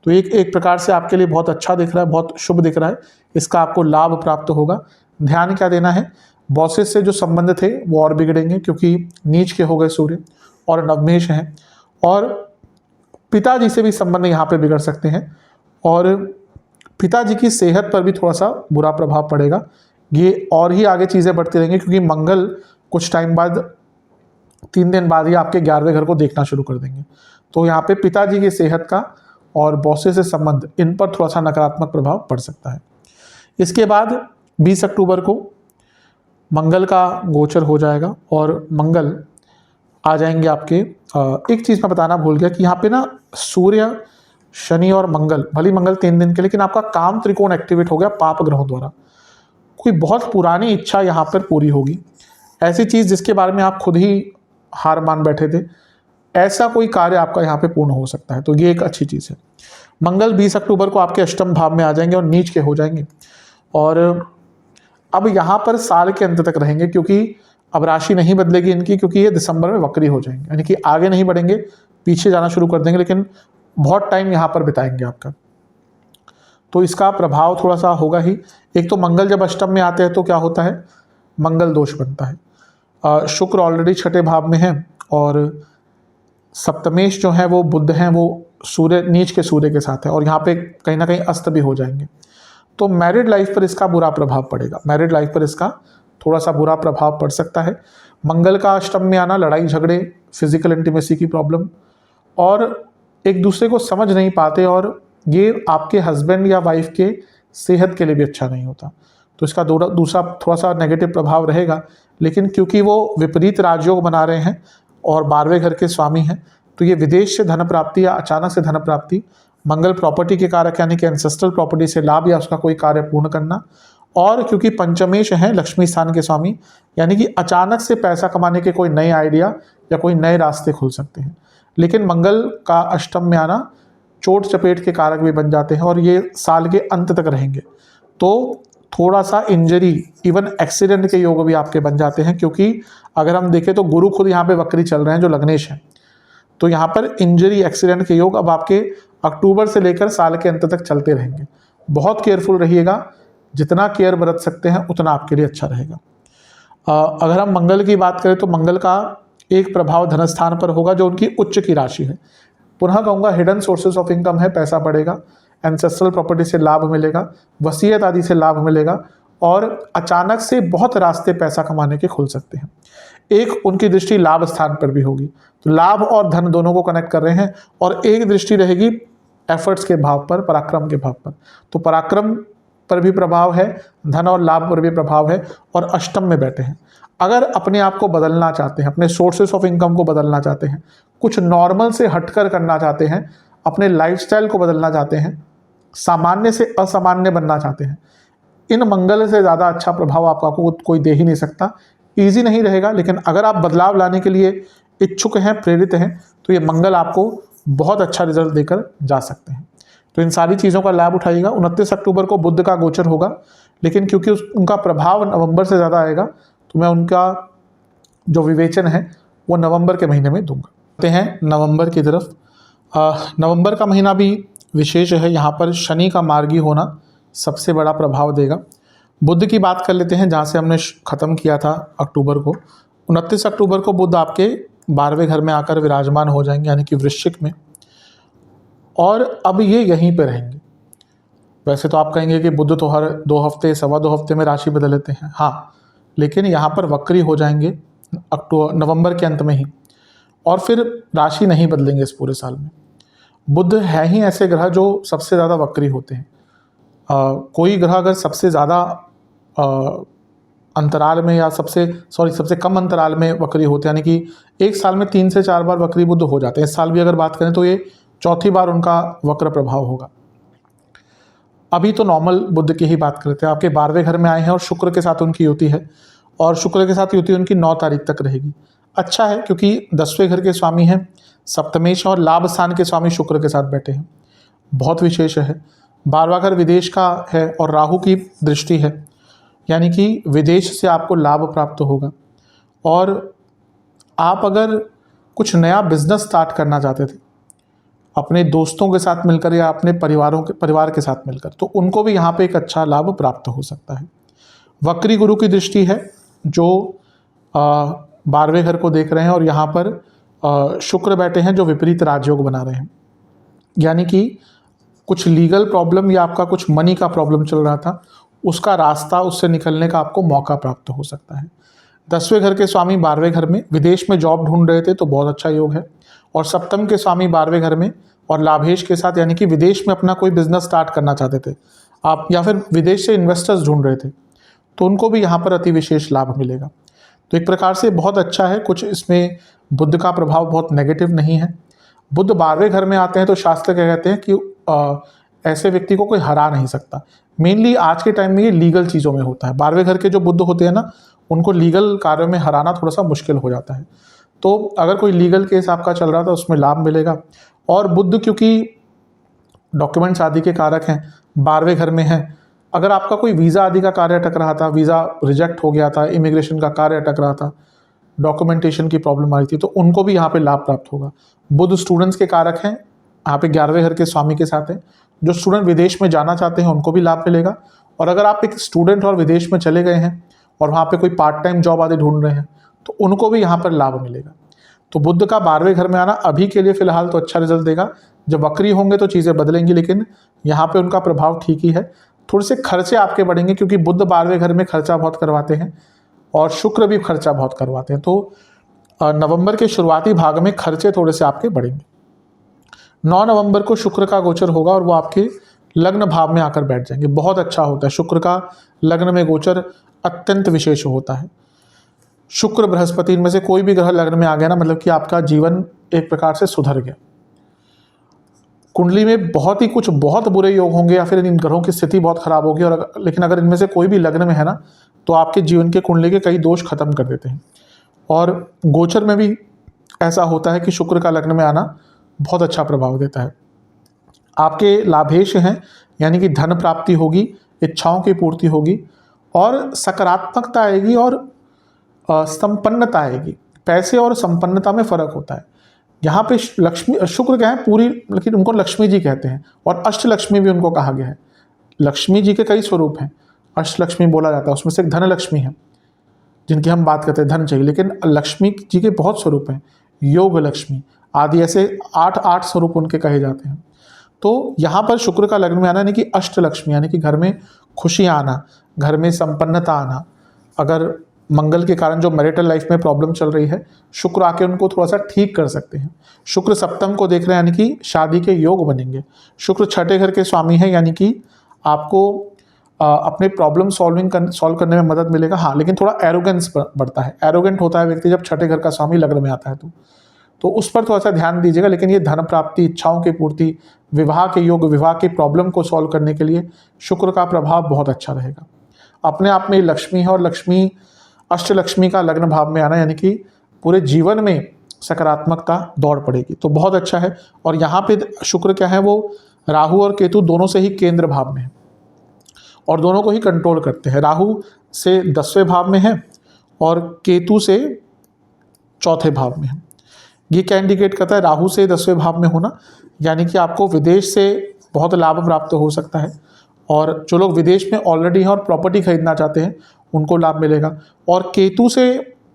तो एक प्रकार से आपके लिए बहुत अच्छा दिख रहा है, बहुत शुभ दिख रहा है, इसका आपको लाभ प्राप्त होगा। ध्यान क्या देना है, बॉसेस से जो संबंध थे वो और बिगड़ेंगे, क्योंकि नीच के हो गए सूर्य और नवमेश हैं, और पिताजी से भी संबंध यहाँ पे बिगड़ सकते हैं, और पिताजी की सेहत पर भी थोड़ा सा बुरा प्रभाव पड़ेगा। ये और ही आगे चीज़ें बढ़ती रहेंगी, क्योंकि मंगल कुछ टाइम बाद 3 दिन बाद ही आपके 11वें घर को देखना शुरू कर देंगे। तो यहाँ पे पिताजी की सेहत का और बॉसेस से संबंध, इन पर थोड़ा सा नकारात्मक प्रभाव पड़ सकता है। इसके बाद 20 अक्टूबर को मंगल का गोचर हो जाएगा, और मंगल आ जाएंगे आपके, एक चीज़ मैं बताना भूल गया कि यहाँ पे ना सूर्य, शनि और मंगल, भली मंगल 3 दिन के, लेकिन आपका काम त्रिकोण एक्टिवेट हो गया पाप ग्रहों द्वारा। कोई बहुत पुरानी इच्छा यहाँ पर पूरी होगी, ऐसी चीज़ जिसके बारे में आप खुद ही हार मान बैठे थे, ऐसा कोई कार्य आपका यहाँ पे पूर्ण हो सकता है, तो ये एक अच्छी चीज़ है। मंगल 20 अक्टूबर को आपके अष्टम भाव में आ जाएंगे और नीच के हो जाएंगे, और अब यहाँ पर साल के अंत तक रहेंगे, क्योंकि अब राशि नहीं बदलेगी इनकी, क्योंकि ये दिसंबर में वक्री हो जाएंगे, यानी कि आगे नहीं बढ़ेंगे, पीछे जाना शुरू कर देंगे, लेकिन बहुत टाइम यहाँ पर बिताएंगे आपका। तो इसका प्रभाव थोड़ा सा होगा ही। एक तो मंगल जब अष्टम में आते हैं तो क्या होता है, मंगल दोष बनता है। शुक्र ऑलरेडी छठे भाव में है, और सप्तमेश जो है वो बुध हैं, वो सूर्य, नीच के सूर्य के साथ है, और यहाँ पे कहीं ना कहीं अस्त भी हो जाएंगे। तो मैरिड लाइफ पर इसका बुरा प्रभाव पड़ेगा, मैरिड लाइफ पर इसका थोड़ा सा बुरा प्रभाव पड़ सकता है। मंगल का अष्टम में आना, लड़ाई झगड़े, फिजिकल इंटीमेसी की प्रॉब्लम, और एक दूसरे को समझ नहीं पाते, और ये आपके हस्बैंड या वाइफ के सेहत के लिए भी अच्छा नहीं होता। तो इसका दूसरा थोड़ा सा नेगेटिव प्रभाव रहेगा। लेकिन क्योंकि वो विपरीत राजयोग बना रहे हैं और 12वें घर के स्वामी हैं, तो ये विदेश से धन प्राप्ति या अचानक से धन प्राप्ति, मंगल प्रॉपर्टी के कारक यानी कि एंसेस्ट्रल प्रॉपर्टी से लाभ या उसका कोई कार्य पूर्ण करना, और क्योंकि पंचमेश हैं लक्ष्मी स्थान के स्वामी, यानी कि अचानक से पैसा कमाने के कोई नए आइडिया या कोई नए रास्ते खुल सकते हैं। लेकिन मंगल का अष्टम में आना चोट चपेट के कारक भी बन जाते हैं, और ये साल के अंत तक रहेंगे। तो थोड़ा सा इंजरी, इवन एक्सीडेंट के योग भी आपके बन जाते हैं, क्योंकि अगर हम देखें तो गुरु खुद यहाँ पे वक्री चल रहे हैं जो लग्नेश हैं। तो यहाँ पर इंजरी, एक्सीडेंट के योग अब आपके अक्टूबर से लेकर साल के अंत तक चलते रहेंगे। बहुत केयरफुल रहिएगा, जितना केयर बरत सकते हैं उतना आपके लिए अच्छा रहेगा। अगर हम मंगल की बात करें तो मंगल का एक प्रभाव धनस्थान पर होगा जो उनकी उच्च की राशि है। पुनः कहूँगा हिडन सोर्सेज ऑफ इनकम है, पैसा बढ़ेगा, एंसेस्ट्रल प्रॉपर्टी से लाभ मिलेगा, वसीयत आदि से लाभ मिलेगा, और अचानक से बहुत रास्ते पैसा कमाने के खुल सकते हैं। एक उनकी दृष्टि लाभ स्थान पर भी होगी, तो लाभ और धन दोनों को कनेक्ट कर रहे हैं, और एक दृष्टि रहेगी एफर्ट्स के भाव पर, पराक्रम के भाव पर। तो पराक्रम पर भी प्रभाव है, धन और लाभ पर भी प्रभाव है, और अष्टम में बैठे हैं। अगर अपने आप को बदलना चाहते हैं, अपने सोर्सेस ऑफ इनकम को बदलना चाहते हैं, कुछ नॉर्मल से हटकर करना चाहते हैं, अपने लाइफस्टाइल को बदलना चाहते हैं, सामान्य से असामान्य बनना चाहते हैं, इन मंगल से ज़्यादा अच्छा प्रभाव आपका कोई दे ही नहीं सकता। ईजी नहीं रहेगा, लेकिन अगर आप बदलाव लाने के लिए इच्छुक हैं, प्रेरित हैं, तो ये मंगल आपको बहुत अच्छा रिजल्ट देकर जा सकते हैं। तो इन सारी चीज़ों का लाभ उठाइएगा। 29 अक्टूबर को बुध का गोचर होगा, लेकिन क्योंकि उनका प्रभाव नवंबर से ज़्यादा आएगा, तो मैं उनका जो विवेचन है वो नवंबर के महीने में दूंगा। आते हैं नवंबर की तरफ। नवंबर का महीना भी विशेष है, यहाँ पर शनि का मार्गी होना सबसे बड़ा प्रभाव देगा। बुध की बात कर लेते हैं, जहाँ से हमने ख़त्म किया था अक्टूबर को। 29 अक्टूबर को बुध आपके 12वें घर में आकर विराजमान हो जाएंगे, यानी कि वृश्चिक में, और अब ये यहीं पे रहेंगे। वैसे तो आप कहेंगे कि बुध तो हर 2 हफ्ते, सवा 2 हफ्ते में राशि बदल लेते हैं, हाँ, लेकिन यहाँ पर वक्री हो जाएंगे नवंबर के अंत में ही, और फिर राशि नहीं बदलेंगे इस पूरे साल में। बुध है ही ऐसे ग्रह जो सबसे ज़्यादा वक्री होते हैं। कोई ग्रह अगर सबसे ज़्यादा अंतराल में, या सबसे कम अंतराल में वक्री होते हैं, यानी कि एक साल में 3 से 4 बार वक्री बुध हो जाते हैं। इस साल भी अगर बात करें तो ये चौथी बार उनका वक्र प्रभाव होगा। अभी तो नॉर्मल बुध की ही बात करते हैं। आपके 12वें घर में आए हैं और शुक्र के साथ उनकी युति है, और शुक्र के साथ युति उनकी 9 तारीख तक रहेगी। अच्छा है, क्योंकि 10वें घर के स्वामी हैं सप्तमेश, और लाभ स्थान के स्वामी शुक्र के साथ बैठे हैं, बहुत विशेष है। 12वां घर विदेश का है और राहु की दृष्टि है, यानी कि विदेश से आपको लाभ प्राप्त होगा। और आप अगर कुछ नया बिजनेस स्टार्ट करना चाहते थे अपने दोस्तों के साथ मिलकर या अपने परिवार के साथ मिलकर, तो उनको भी यहाँ पे एक अच्छा लाभ प्राप्त हो सकता है। वक्री गुरु की दृष्टि है जो 12वें घर को देख रहे हैं, और यहाँ पर शुक्र बैठे हैं जो विपरीत राजयोग बना रहे हैं, यानी कि कुछ लीगल प्रॉब्लम या आपका कुछ मनी का प्रॉब्लम चल रहा था, उसका रास्ता, उससे निकलने का आपको मौका प्राप्त हो सकता है। 10वें घर के स्वामी 12वें घर में, विदेश में जॉब ढूंढ रहे थे तो बहुत अच्छा योग है, और सप्तम के स्वामी 12वें घर में और लाभेश के साथ, यानी कि विदेश में अपना कोई बिजनेस स्टार्ट करना चाहते थे आप, या फिर विदेश से इन्वेस्टर्स ढूंढ रहे थे, तो उनको भी यहाँ पर अति विशेष लाभ मिलेगा। तो एक प्रकार से बहुत अच्छा है। कुछ इसमें बुध का प्रभाव बहुत नेगेटिव नहीं है। बुध 12वें घर में आते हैं तो शास्त्र क्या कहते हैं कि ऐसे व्यक्ति को कोई हरा नहीं सकता। मेनली आज के टाइम में ये लीगल चीज़ों में होता है। 12वें घर के जो बुध होते हैं ना, उनको लीगल कार्यों में हराना थोड़ा सा मुश्किल हो जाता है। तो अगर कोई लीगल केस आपका चल रहा था उसमें लाभ मिलेगा। और बुध क्योंकि डॉक्यूमेंट्स आदि के कारक हैं, 12वें घर में हैं, अगर आपका कोई वीज़ा आदि का कार्य अटक रहा था, वीज़ा रिजेक्ट हो गया था, इमिग्रेशन का कार्य अटक रहा था, डॉक्यूमेंटेशन की प्रॉब्लम आ रही थी, तो उनको भी यहाँ पे लाभ प्राप्त होगा। बुध स्टूडेंट्स के कारक हैं, यहाँ पे 11वें घर के स्वामी के साथ हैं। जो स्टूडेंट विदेश में जाना चाहते हैं उनको भी लाभ मिलेगा। और अगर आप एक स्टूडेंट और विदेश में चले गए हैं और वहाँ पे कोई पार्ट टाइम जॉब आदि ढूंढ रहे हैं तो उनको भी यहाँ पर लाभ मिलेगा। तो बुध का 12वें घर में आना अभी के लिए फिलहाल तो अच्छा रिजल्ट देगा। जब वक्री होंगे तो चीज़ें बदलेंगी, लेकिन यहाँ पे उनका प्रभाव ठीक ही है। थोड़े से खर्चे आपके बढ़ेंगे क्योंकि बुध 12वें घर में खर्चा बहुत करवाते हैं और शुक्र भी खर्चा बहुत करवाते हैं। तो नवंबर के शुरुआती भाग में खर्चे थोड़े से आपके बढ़ेंगे। 9 नवंबर को शुक्र का गोचर होगा और वो आपके लग्न भाव में आकर बैठ जाएंगे। बहुत अच्छा होता है, शुक्र का लग्न में गोचर अत्यंत विशेष होता है। शुक्र बृहस्पति इनमें से कोई भी ग्रह लग्न में आ गया ना, मतलब कि आपका जीवन एक प्रकार से सुधर गया। कुंडली में बहुत ही कुछ बहुत बुरे योग होंगे या फिर इन ग्रहों की स्थिति बहुत खराब होगी, और लेकिन अगर इनमें से कोई भी लग्न में है ना तो आपके जीवन के कुंडली के कई दोष खत्म कर देते हैं। और गोचर में भी ऐसा होता है कि शुक्र का लग्न में आना बहुत अच्छा प्रभाव देता है। आपके लाभेश हैं, यानी कि धन प्राप्ति होगी, इच्छाओं की पूर्ति होगी और सकारात्मकता आएगी और संपन्नता आएगी। पैसे और संपन्नता में फर्क होता है। यहाँ पे लक्ष्मी शुक्र क्या है पूरी, लेकिन उनको लक्ष्मी जी कहते हैं और अष्ट लक्ष्मी भी उनको कहा गया है। लक्ष्मी जी के कई स्वरूप हैं, अष्ट लक्ष्मी बोला जाता है, उसमें से एक धन लक्ष्मी है जिनकी हम बात करते हैं, धन चाहिए, लेकिन लक्ष्मी जी के बहुत स्वरूप हैं, योग लक्ष्मी आदि, ऐसे 8 स्वरूप उनके कहे जाते हैं। तो यहाँ पर शुक्र का लग्न में आना यानी कि अष्ट लक्ष्मी, यानी कि घर में खुशियाँ आना, घर में संपन्नता आना। अगर मंगल के कारण जो मैरिटल लाइफ में प्रॉब्लम चल रही है, शुक्र आके उनको थोड़ा सा ठीक कर सकते हैं। शुक्र सप्तम को देख रहे हैं, यानी कि शादी के योग बनेंगे। शुक्र 6ठे घर के स्वामी है, यानी कि आपको अपने प्रॉब्लम सॉल्व करने में मदद मिलेगा। हाँ, लेकिन थोड़ा एरोगेंस बढ़ता है, एरोगेंट होता है व्यक्ति जब 6ठे घर का स्वामी लग्न में आता है तो उस पर थोड़ा सा ध्यान दीजिएगा। लेकिन ये धन प्राप्ति, इच्छाओं की पूर्ति, विवाह के योग, विवाह की प्रॉब्लम को सॉल्व करने के लिए शुक्र का प्रभाव बहुत अच्छा रहेगा। अपने आप में लक्ष्मी है और लक्ष्मी अष्ट लक्ष्मी का लग्न भाव में आना यानी कि पूरे जीवन में सकारात्मकता दौड़ पड़ेगी, तो बहुत अच्छा है। और यहाँ पे शुक्र क्या है, वो राहु और केतु दोनों से ही केंद्र भाव में है और दोनों को ही कंट्रोल करते हैं। राहु से 10वें भाव में है और केतु से 4थे भाव में है। ये क्या इंडिकेट करता है, राहु से 10वें भाव में होना, यानी कि आपको विदेश से बहुत लाभ प्राप्त हो सकता है। और जो लोग विदेश में ऑलरेडी हैं और प्रॉपर्टी खरीदना चाहते हैं उनको लाभ मिलेगा। और केतु से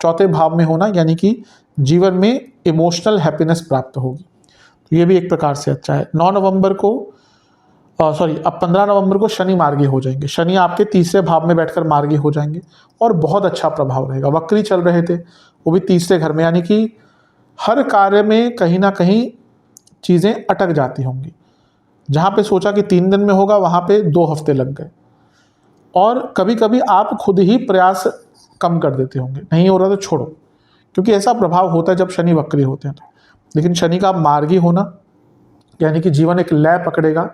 4थे भाव में होना यानी कि जीवन में इमोशनल हैप्पीनेस प्राप्त होगी, तो ये भी एक प्रकार से अच्छा है। 9 नवंबर को अब 15 नवंबर को शनि मार्गी हो जाएंगे। शनि आपके 3रे भाव में बैठकर मार्गी हो जाएंगे और बहुत अच्छा प्रभाव रहेगा। वक्री चल रहे थे वो भी 3रे घर में, यानी कि हर कार्य में कहीं ना कहीं चीज़ें अटक जाती होंगी। जहाँ पे सोचा कि 3 दिन में होगा वहाँ पे 2 हफ्ते लग गए, और कभी कभी आप खुद ही प्रयास कम कर देते होंगे, नहीं हो रहा तो छोड़ो, क्योंकि ऐसा प्रभाव होता है जब शनि वक्री होते हैं तो। लेकिन शनि का मार्गी होना यानी कि जीवन एक लय पकड़ेगा,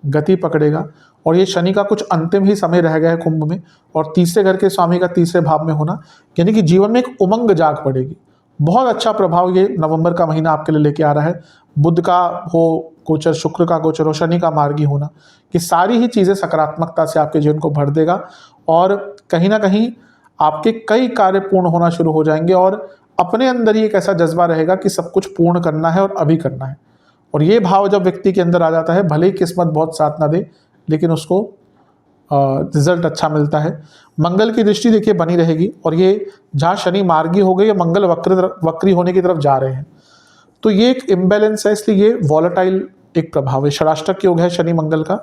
गति पकड़ेगा, और ये शनि का कुछ अंतिम ही समय रह गया है कुंभ में, और 3रे घर के स्वामी का 3रे भाव में होना यानी कि जीवन में एक उमंग जाग पड़ेगी। बहुत अच्छा प्रभाव ये नवंबर का महीना आपके लिए लेके आ रहा है। बुध का हो गोचर, शुक्र का गोचर हो, शनि का मार्गी होना, कि सारी ही चीज़ें सकारात्मकता से आपके जीवन को भर देगा और कहीं ना कहीं आपके कई कार्य पूर्ण होना शुरू हो जाएंगे और अपने अंदर ही एक ऐसा जज्बा रहेगा कि सब कुछ पूर्ण करना है और अभी करना है। और ये भाव जब व्यक्ति के अंदर आ जाता है, भले ही किस्मत बहुत साथ ना दे लेकिन उसको रिजल्ट अच्छा मिलता है। मंगल की दृष्टि देखिए बनी रहेगी, और ये जहाँ शनि मार्गी हो गई या मंगल वक्री होने की तरफ जा रहे हैं, तो ये एक इम्बैलेंस है, इसलिए ये वॉलेटाइल एक प्रभाव है। षडाष्टक योग है शनि मंगल का।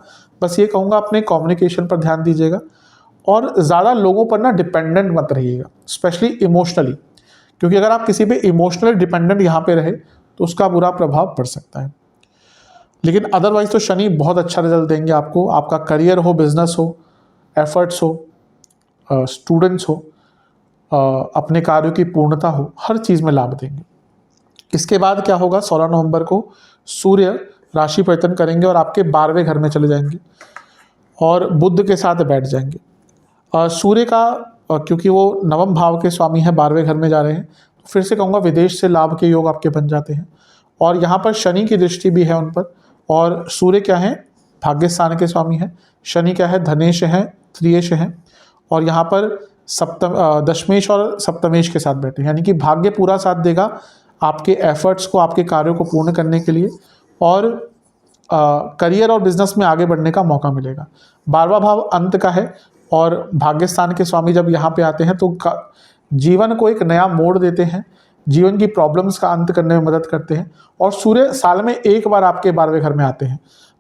बस ये कहूँगा अपने कम्युनिकेशन पर ध्यान दीजिएगा और ज़्यादा लोगों पर ना डिपेंडेंट मत रहिएगा, स्पेशली इमोशनली, क्योंकि अगर आप किसी पे इमोशनली डिपेंडेंट यहाँ पे रहे तो उसका बुरा प्रभाव पड़ सकता है। लेकिन अदरवाइज तो शनि बहुत अच्छा रिजल्ट देंगे आपको। आपका करियर हो, बिजनेस हो, एफर्ट्स हो, स्टूडेंट्स हो, अपने कार्यों की पूर्णता हो, हर चीज़ में लाभ देंगे। इसके बाद क्या होगा, 16 नवंबर को सूर्य राशि परिवर्तन करेंगे और आपके 12वें घर में चले जाएंगे और बुध के साथ बैठ जाएंगे। सूर्य का क्योंकि वो नवम भाव के स्वामी हैं, 12वें घर में जा रहे हैं, तो फिर से कहूँगा विदेश से लाभ के योग आपके बन जाते हैं। और यहाँ पर शनि की दृष्टि भी है उन पर, और सूर्य क्या है, भाग्य स्थान के स्वामी हैं। शनि क्या है, धनेश हैं, त्रियेश हैं, और यहाँ पर दशमेश और सप्तमेश के साथ बैठे, यानी कि भाग्य पूरा साथ देगा आपके एफर्ट्स को, आपके कार्यों को पूर्ण करने के लिए, और करियर और बिजनेस में आगे बढ़ने का मौका मिलेगा। 12वां भाव अंत का है, और भाग्य स्थान के स्वामी जब यहाँ पे आते हैं तो जीवन को एक नया मोड़ देते हैं, जीवन की प्रॉब्लम्स का अंत करने में मदद करते हैं। और सूर्य साल में एक बार आपके 12वें घर में आते हैं,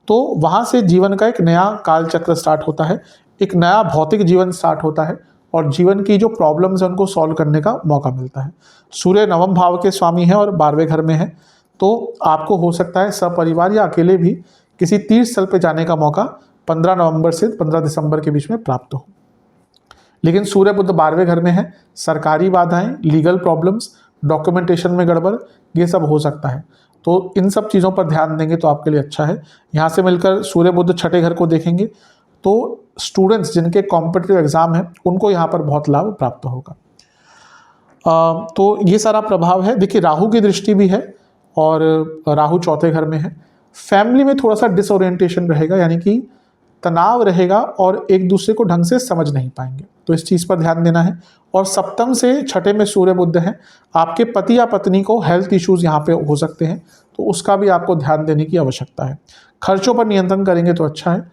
तो वहाँ से जीवन का एक नया काल चक्र स्टार्ट होता है, एक नया भौतिक जीवन स्टार्ट होता है, और जीवन की जो प्रॉब्लम्स हैं उनको सॉल्व करने का मौका मिलता है। सूर्य 9वें भाव के स्वामी हैं और 12वें घर में है, तो आपको हो सकता है सपरिवार या अकेले भी किसी तीर्थ स्थल पर जाने का मौका 15 नवंबर से 15 दिसंबर के बीच में प्राप्त हो। लेकिन सूर्य बुध 12वें घर में है, सरकारी बाधाएं, लीगल प्रॉब्लम्स, डॉक्यूमेंटेशन में गड़बड़, ये सब हो सकता है। तो इन सब चीज़ों पर ध्यान देंगे तो आपके लिए अच्छा है। यहाँ से मिलकर सूर्य बुध छठे घर को देखेंगे तो स्टूडेंट्स जिनके कॉम्पिटिटिव एग्जाम है उनको यहाँ पर बहुत लाभ प्राप्त होगा। तो ये सारा प्रभाव है। देखिए, राहु की दृष्टि भी है और राहु चौथे घर में है। फैमिली में थोड़ा सा डिसओरिएंटेशन रहेगा, यानी कि तनाव रहेगा और एक दूसरे को ढंग से समझ नहीं पाएंगे, तो इस चीज़ पर ध्यान देना है। और सप्तम से छठे में सूर्य बुध हैं, आपके पति या पत्नी को हेल्थ इश्यूज यहाँ पे हो सकते हैं, तो उसका भी आपको ध्यान देने की आवश्यकता है। खर्चों पर नियंत्रण करेंगे तो अच्छा है।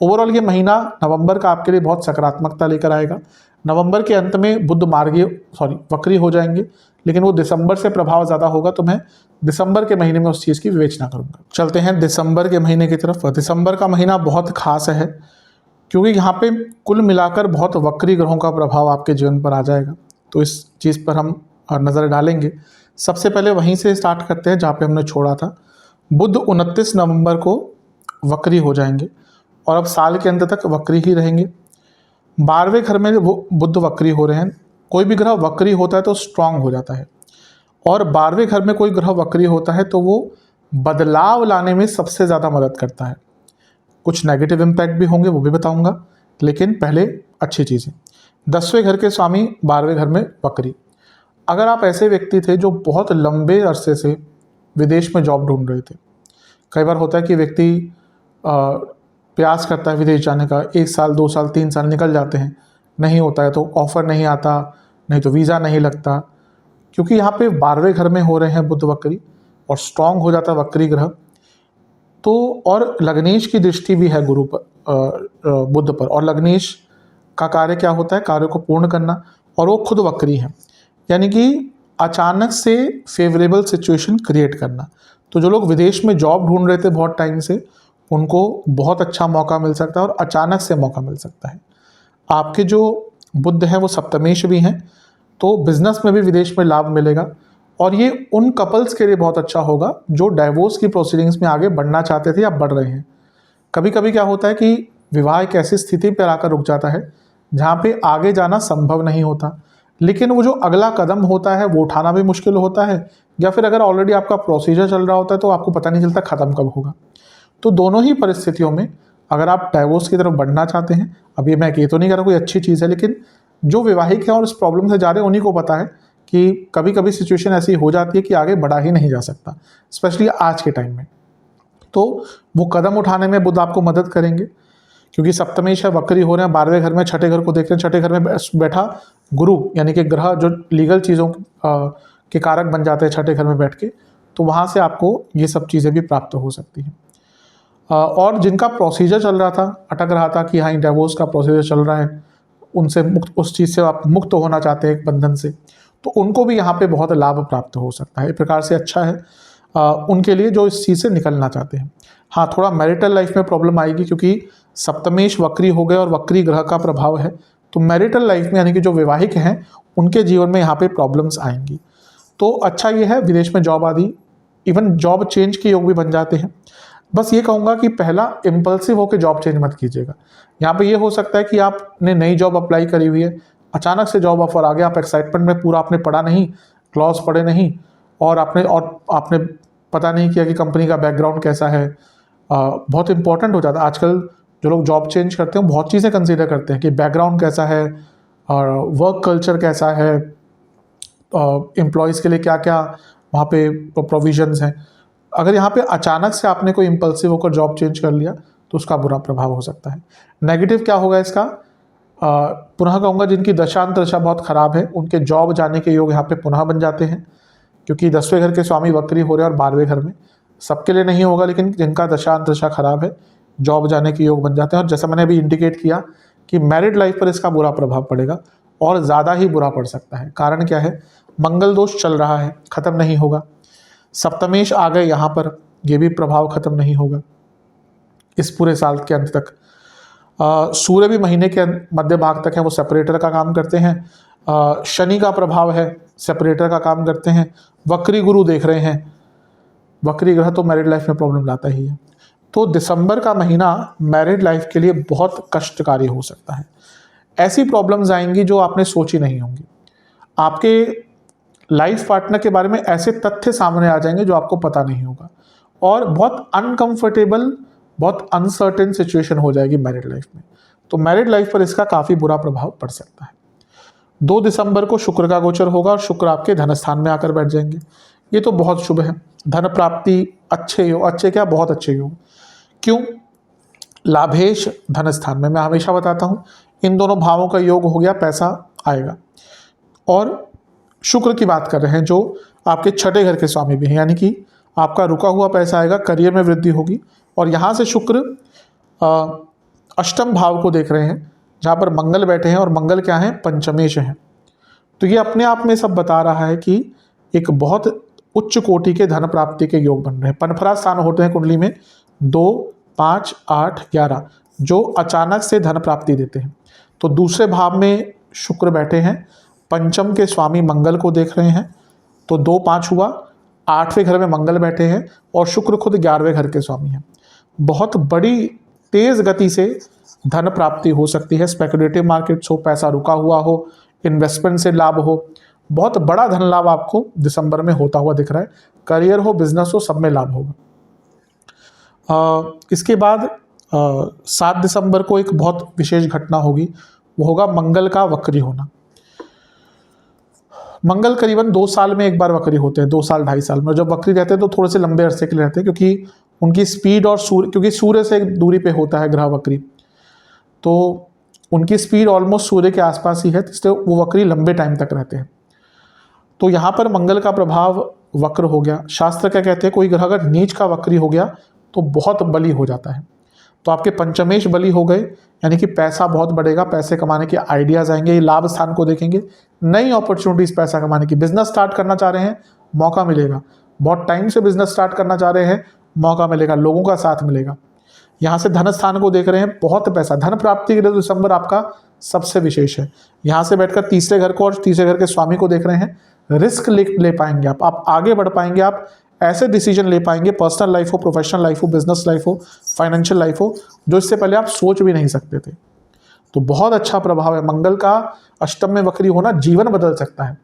ओवरऑल ये महीना नवंबर का आपके लिए बहुत सकारात्मकता लेकर आएगा। नवंबर के अंत में बुध वक्री हो जाएंगे, लेकिन वो दिसंबर से प्रभाव ज़्यादा होगा, तो मैं दिसंबर के महीने में उस चीज़ की विवेचना करूंगा। चलते हैं दिसंबर के महीने की तरफ। दिसंबर का महीना बहुत खास है, क्योंकि यहाँ पे कुल मिलाकर बहुत वक्री ग्रहों का प्रभाव आपके जीवन पर आ जाएगा, तो इस चीज़ पर हम नज़र डालेंगे। सबसे पहले वहीं से स्टार्ट करते हैं जहाँ पे हमने छोड़ा था। बुध 29 नवंबर को वक्री हो जाएंगे और अब साल के अंत तक वक्री ही रहेंगे। 12वें घर में वो बुध वक्री हो रहे हैं। कोई भी ग्रह वक्री होता है तो स्ट्रांग हो जाता है, और 12वें घर में कोई ग्रह वक्री होता है तो वो बदलाव लाने में सबसे ज़्यादा मदद करता है। कुछ नेगेटिव इम्पैक्ट भी होंगे, वो भी बताऊंगा, लेकिन पहले अच्छी चीज़ें। 10वें घर के स्वामी 12वें घर में वक्री। अगर आप ऐसे व्यक्ति थे जो बहुत लंबे अरसे से विदेश में जॉब ढूंढ रहे थे, कई बार होता है कि व्यक्ति प्रयास करता है विदेश जाने का, 1 साल 2 साल 3 साल निकल जाते हैं, नहीं होता है, तो ऑफ़र नहीं आता, नहीं तो वीज़ा नहीं लगता, क्योंकि यहाँ पे 12वें घर में हो रहे हैं बुध वक्री और स्ट्रांग हो जाता है वक्री ग्रह। तो और लग्नेश की दृष्टि भी है गुरु पर, बुध पर, और लग्नेश का कार्य क्या होता है, कार्य को पूर्ण करना, और वो खुद वक्री है, यानी कि अचानक से फेवरेबल सिचुएशन क्रिएट करना। तो जो लोग विदेश में जॉब ढूंढ रहे थे बहुत टाइम से, उनको बहुत अच्छा मौका मिल सकता है और अचानक से मौका मिल सकता है। आपके जो बुध हैं वो सप्तमेश भी हैं, तो बिजनेस में भी विदेश में लाभ मिलेगा, और ये उन कपल्स के लिए बहुत अच्छा होगा जो डाइवोर्स की प्रोसीडिंग्स में आगे बढ़ना चाहते थे या बढ़ रहे हैं। कभी कभी क्या होता है कि विवाह एक ऐसी स्थिति पर आकर रुक जाता है जहाँ पे आगे जाना संभव नहीं होता, लेकिन वो जो अगला कदम होता है वो उठाना भी मुश्किल होता है, या फिर अगर ऑलरेडी आपका प्रोसीजर चल रहा होता है तो आपको पता नहीं चलता ख़त्म कब होगा। तो दोनों ही परिस्थितियों में अगर आप डाइवोर्स की तरफ बढ़ना चाहते हैं, अब ये मैं ये तो नहीं कह रहा कोई अच्छी चीज़ है, लेकिन जो विवाहिक है और इस प्रॉब्लम से जा रहे हैं उन्हीं को पता है कि कभी कभी सिचुएशन ऐसी हो जाती है कि आगे बढ़ा ही नहीं जा सकता, स्पेशली आज के टाइम में। तो वो कदम उठाने में बुध आपको मदद करेंगे, क्योंकि सप्तमेश है, वक्री हो रहे हैं, 12वें घर में, छठे घर को देख रहे हैं, छठे घर में बैठा गुरु, यानी कि ग्रह जो लीगल चीज़ों के कारक बन जाते हैं छठे घर में बैठ के, तो वहाँ से आपको ये सब चीज़ें भी प्राप्त हो सकती हैं। और जिनका प्रोसीजर चल रहा था, अटक रहा था कि हाँ डाइवोर्स का प्रोसीजर चल रहा है, उनसे मुक्त, उस चीज़ से आप मुक्त होना चाहते हैं एक बंधन से, तो उनको भी यहाँ पे बहुत लाभ प्राप्त हो सकता है। एक प्रकार से अच्छा है उनके लिए जो इस चीज़ से निकलना चाहते हैं। हाँ, थोड़ा मैरिटल लाइफ में प्रॉब्लम आएगी, क्योंकि सप्तमेश वक्री हो गए और वक्री ग्रह का प्रभाव है, तो मैरिटल लाइफ में यानी कि जो विवाहिक हैं उनके जीवन में यहाँ पे प्रॉब्लम्स आएंगी। तो अच्छा ये है, विदेश में जॉब आदि, इवन जॉब चेंज के योग भी बन जाते हैं। बस ये कहूँगा कि पहला इम्पल्सिव होकर जॉब चेंज मत कीजिएगा। यहाँ पे ये हो सकता है कि आपने नई जॉब अप्लाई करी हुई है, अचानक से जॉब ऑफर आ गया, आप एक्साइटमेंट में पूरा आपने पढ़ा नहीं, क्लॉज पढ़े नहीं, और आपने पता नहीं किया कि कंपनी का बैकग्राउंड कैसा है। बहुत इंपॉर्टेंट हो जाता है आजकल, जो लोग जॉब चेंज करते हैं बहुत चीज़ें कंसीडर करते हैं कि बैकग्राउंड कैसा है और वर्क कल्चर कैसा है, एम्प्लॉयज़ के लिए क्या क्या वहाँ पे प्रोविजंस हैं। अगर यहाँ पे अचानक से आपने कोई इम्पल्सिव होकर जॉब चेंज कर लिया तो उसका बुरा प्रभाव हो सकता है। नेगेटिव क्या होगा इसका, पुनः कहूँगा जिनकी दशा बहुत खराब है उनके जॉब जाने के योग यहाँ पे पुनः बन जाते हैं, क्योंकि 10वें घर के स्वामी वक्री हो रहे हैं और 12वें घर में। सबके लिए नहीं होगा, लेकिन जिनका दशा खराब है जॉब जाने के योग बन जाते हैं। और जैसा मैंने अभी इंडिकेट किया कि मैरिड लाइफ पर इसका बुरा प्रभाव पड़ेगा और ज़्यादा ही बुरा पड़ सकता है। कारण क्या है, मंगल दोष चल रहा है, ख़त्म नहीं होगा। सप्तमेश आ गए यहाँ पर, ये भी प्रभाव ख़त्म नहीं होगा इस पूरे साल के अंत तक। सूर्य भी महीने के मध्य भाग तक है, वो सेपरेटर का काम करते हैं। शनि का प्रभाव है, सेपरेटर का काम करते हैं। वक्री गुरु देख रहे हैं, वक्री ग्रह तो मैरिड लाइफ में प्रॉब्लम लाता ही है। तो दिसंबर का महीना मैरिड लाइफ के लिए बहुत कष्टकारी हो सकता है। ऐसी प्रॉब्लम्स आएंगी जो आपने सोची नहीं होंगी। आपके लाइफ पार्टनर के बारे में ऐसे तथ्य सामने आ जाएंगे जो आपको पता नहीं होगा, और बहुत अनकंफर्टेबल, बहुत अनसर्टेन सिचुएशन हो जाएगी मैरिड लाइफ में। तो मैरिड लाइफ पर इसका काफ़ी बुरा प्रभाव पड़ सकता है। 2 दिसंबर को शुक्र का गोचर होगा और शुक्र आपके धन स्थान में आकर बैठ जाएंगे। ये तो बहुत शुभ है, धन प्राप्ति अच्छे योग, अच्छे क्या बहुत अच्छे योग। क्यों? लाभेश धन स्थान में, मैं हमेशा बताता हूँ इन दोनों भावों का योग हो गया, पैसा आएगा। और शुक्र की बात कर रहे हैं जो आपके 6ठे घर के स्वामी भी हैं, यानी कि आपका रुका हुआ पैसा आएगा, करियर में वृद्धि होगी। और यहाँ से शुक्र अष्टम भाव को देख रहे हैं जहाँ पर मंगल बैठे हैं, और मंगल क्या है, पंचमेश हैं। तो ये अपने आप में सब बता रहा है कि एक बहुत उच्च कोटि के धन प्राप्ति के योग बन रहे हैं। पनफरा स्थान होते हैं कुंडली में 2, 5, 8, 11, जो अचानक से धन प्राप्ति देते हैं। तो दूसरे भाव में शुक्र बैठे हैं, पंचम के स्वामी मंगल को देख रहे हैं, तो 2, 5 हुआ। 8वें घर में मंगल बैठे हैं और शुक्र खुद 11वें घर के स्वामी हैं। बहुत बड़ी तेज गति से धन प्राप्ति हो सकती है। स्पेकुलेटिव मार्केट्स हो, पैसा रुका हुआ हो, इन्वेस्टमेंट से लाभ हो, बहुत बड़ा धन लाभ आपको दिसंबर में होता हुआ दिख रहा है। करियर हो, बिजनेस हो, सब में लाभ होगा। इसके बाद 7 दिसंबर को एक बहुत विशेष घटना होगी, वो होगा मंगल का वक्री होना। मंगल करीबन 2 साल में एक बार वक्री होते हैं, 2 साल 2.5 साल में। जब वक्री रहते हैं तो थोड़े से लंबे अरसे के लिए रहते हैं, क्योंकि उनकी स्पीड और क्योंकि सूर्य से एक दूरी पे होता है ग्रह वक्री, तो उनकी स्पीड ऑलमोस्ट सूर्य के आसपास ही है, इसलिए वो वक्री लंबे टाइम तक रहते हैं। तो यहाँ पर मंगल का प्रभाव वक्र हो गया। शास्त्र क्या कहते हैं, कोई ग्रह अगर नीच का वक्री हो गया तो बहुत बली हो जाता है। तो आपके पंचमेश बली हो गए, यानी कि पैसा बहुत बढ़ेगा, पैसे कमाने के आइडियाज़ आएंगे। लाभ स्थान को देखेंगे, नई अपॉर्चुनिटीज़ पैसा कमाने की। बिजनेस स्टार्ट करना चाह रहे हैं, मौका मिलेगा। बहुत टाइम से बिजनेस स्टार्ट करना चाह रहे हैं, मौका मिलेगा, लोगों का साथ मिलेगा। यहाँ से धन स्थान को देख रहे हैं, बहुत पैसा, धन प्राप्ति के लिए दिसंबर आपका सबसे विशेष है। यहाँ से बैठकर तीसरे घर को और तीसरे घर के स्वामी को देख रहे हैं। रिस्क ले पाएंगे आप आगे बढ़ पाएंगे, आप ऐसे डिसीजन ले पाएंगे, पर्सनल लाइफ हो, प्रोफेशनल लाइफ हो, बिजनेस लाइफ हो, फाइनेंशियल लाइफ हो, जो इससे पहले आप सोच भी नहीं सकते थे। तो बहुत अच्छा प्रभाव है मंगल का। अष्टम में वक्री होना जीवन बदल सकता है।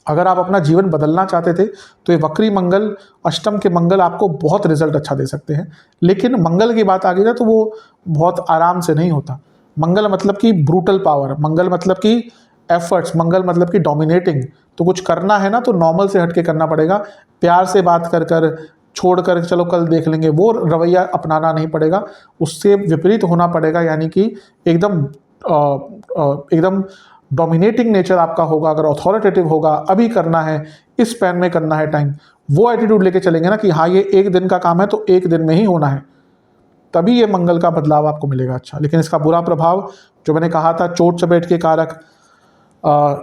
अगर आप अपना जीवन बदलना चाहते थे तो ये वक्री मंगल, अष्टम के मंगल आपको बहुत रिजल्ट अच्छा दे सकते हैं। लेकिन मंगल की बात आ गई ना तो वो बहुत आराम से नहीं होता। मंगल मतलब कि ब्रूटल पावर, मंगल मतलब कि एफर्ट्स, मंगल मतलब कि डोमिनेटिंग। तो कुछ करना है ना तो नॉर्मल से हटके करना पड़ेगा, प्यार से बात कर कर, छोड़ कर चलो कल देख लेंगे, वो रवैया अपनाना नहीं पड़ेगा, उससे विपरीत होना पड़ेगा। यानी कि एकदम डोमिनेटिंग नेचर आपका होगा। अगर अथॉरिटेटिव होगा, अभी करना है, इस स्पैन में करना है टाइम, वो एटीट्यूड लेके चलेंगे ना कि हाँ ये एक दिन का काम है तो एक दिन में ही होना है, तभी ये मंगल का बदलाव आपको मिलेगा अच्छा। लेकिन इसका बुरा प्रभाव जो मैंने कहा था, चोट चपेट के कारक,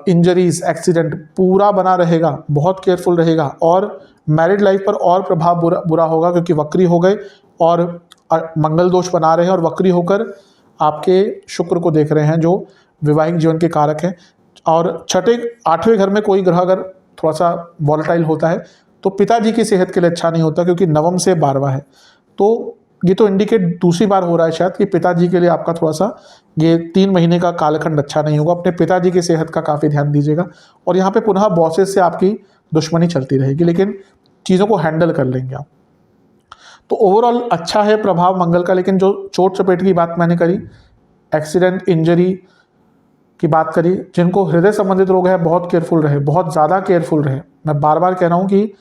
इंजरीज, एक्सीडेंट पूरा बना रहेगा, बहुत केयरफुल रहेगा। और मैरिड लाइफ पर और प्रभाव बुरा होगा, क्योंकि वक्री हो गए और मंगल दोष बना रहे हैं, और वक्री होकर आपके शुक्र को देख रहे हैं जो वैवाहिक जीवन के कारक हैं। और 8वें घर में कोई ग्रह अगर थोड़ा सा वॉलेटाइल होता है तो पिताजी की सेहत के लिए अच्छा नहीं होता, क्योंकि नवम से 12वां है। तो ये तो इंडिकेट दूसरी बार हो रहा है शायद कि पिताजी के लिए आपका थोड़ा सा ये 3 महीने का कालखंड अच्छा नहीं होगा। अपने पिताजी की सेहत का काफ़ी ध्यान दीजिएगा। और यहाँ पे पुनः बॉसेस से आपकी दुश्मनी चलती रहेगी, लेकिन चीज़ों को हैंडल कर लेंगे आप। तो ओवरऑल अच्छा है प्रभाव मंगल का। लेकिन जो चोट चपेट की बात मैंने करी, एक्सीडेंट, इंजरी की बात करी, जिनको हृदय संबंधित रोग है बहुत केयरफुल रहे, बहुत ज़्यादा केयरफुल रहे। मैं बार बार कह रहा हूँ कि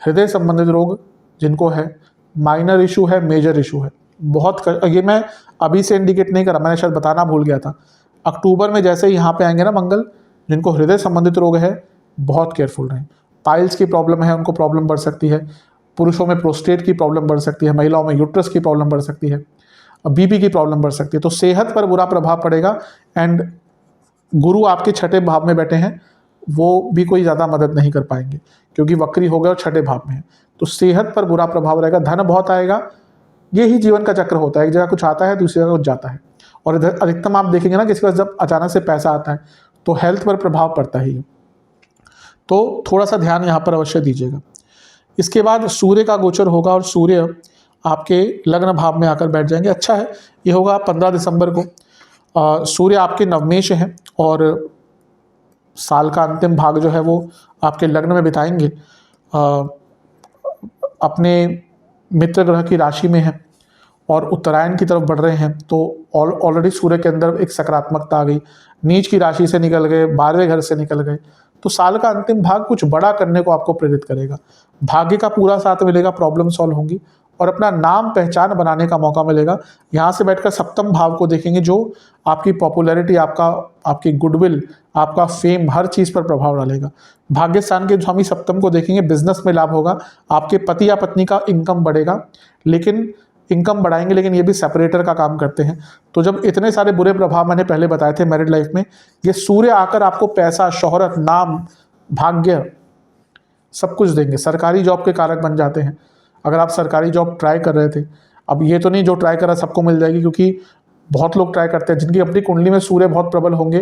हृदय संबंधित रोग जिनको है, माइनर इशू है, मेजर इशू है। ये मैं अभी से इंडिकेट नहीं कर रहा, मैंने शायद बताना भूल गया था। अक्टूबर में जैसे ही यहाँ पे आएंगे ना मंगल, जिनको हृदय संबंधित रोग है बहुत केयरफुल रहें। पाइल्स की प्रॉब्लम है, उनको प्रॉब्लम बढ़ सकती है। पुरुषों में प्रोस्टेट की प्रॉब्लम बढ़ सकती है, महिलाओं में यूट्रस की प्रॉब्लम बढ़ सकती है, बीपी की प्रॉब्लम बढ़ सकती है। तो सेहत पर बुरा प्रभाव पड़ेगा। एंड गुरु आपके छठे भाव में बैठे हैं, वो भी कोई ज़्यादा मदद नहीं कर पाएंगे क्योंकि वक्री हो गए और छठे भाव में है। तो सेहत पर बुरा प्रभाव रहेगा। धन बहुत आएगा, यही जीवन का चक्र होता है, एक जगह कुछ आता है दूसरी जगह कुछ जाता है। और इधर अधिकतम आप देखेंगे ना किसी पास जब अचानक से पैसा आता है तो हेल्थ पर प्रभाव पड़ता ही है। तो थोड़ा सा ध्यान यहाँ पर अवश्य दीजिएगा। इसके बाद सूर्य का गोचर होगा और सूर्य आपके लग्न भाव में आकर बैठ जाएंगे। अच्छा है, ये होगा 15 दिसंबर को। सूर्य आपके नवमेश हैं और साल का अंतिम भाग जो है वो आपके लग्न में बिताएंगे, अपने मित्र ग्रह की राशि में है और उत्तरायण की तरफ बढ़ रहे हैं। तो ऑलरेडी सूर्य के अंदर एक सकारात्मकता आ गई, नीच की राशि से निकल गए, 12वें घर से निकल गए। तो साल का अंतिम भाग कुछ बड़ा करने को आपको प्रेरित करेगा। भाग्य का पूरा साथ मिलेगा, प्रॉब्लम सॉल्व होंगी और अपना नाम पहचान बनाने का मौका मिलेगा। यहाँ से बैठकर सप्तम भाव को देखेंगे जो आपकी पॉपुलैरिटी, आपकी गुडविल, आपका फेम, हर चीज़ पर प्रभाव डालेगा। भाग्य स्थान के स्वामी सप्तम को देखेंगे, बिजनेस में लाभ होगा, आपके पति या पत्नी का इनकम बढ़ेगा। लेकिन इनकम बढ़ाएंगे लेकिन ये भी सेपरेटर का काम करते हैं। तो जब इतने सारे बुरे प्रभाव मैंने पहले बताए थे मैरिड लाइफ में, ये सूर्य आकर आपको पैसा, शोहरत, नाम, भाग्य सब कुछ देंगे। सरकारी जॉब के कारक बन जाते हैं। अगर आप सरकारी जॉब ट्राई कर रहे थे, अब ये तो नहीं जो ट्राई कर रहा सबको मिल जाएगी, क्योंकि बहुत लोग ट्राई करते हैं जिनकी अपनी कुंडली में सूर्य बहुत प्रबल होंगे,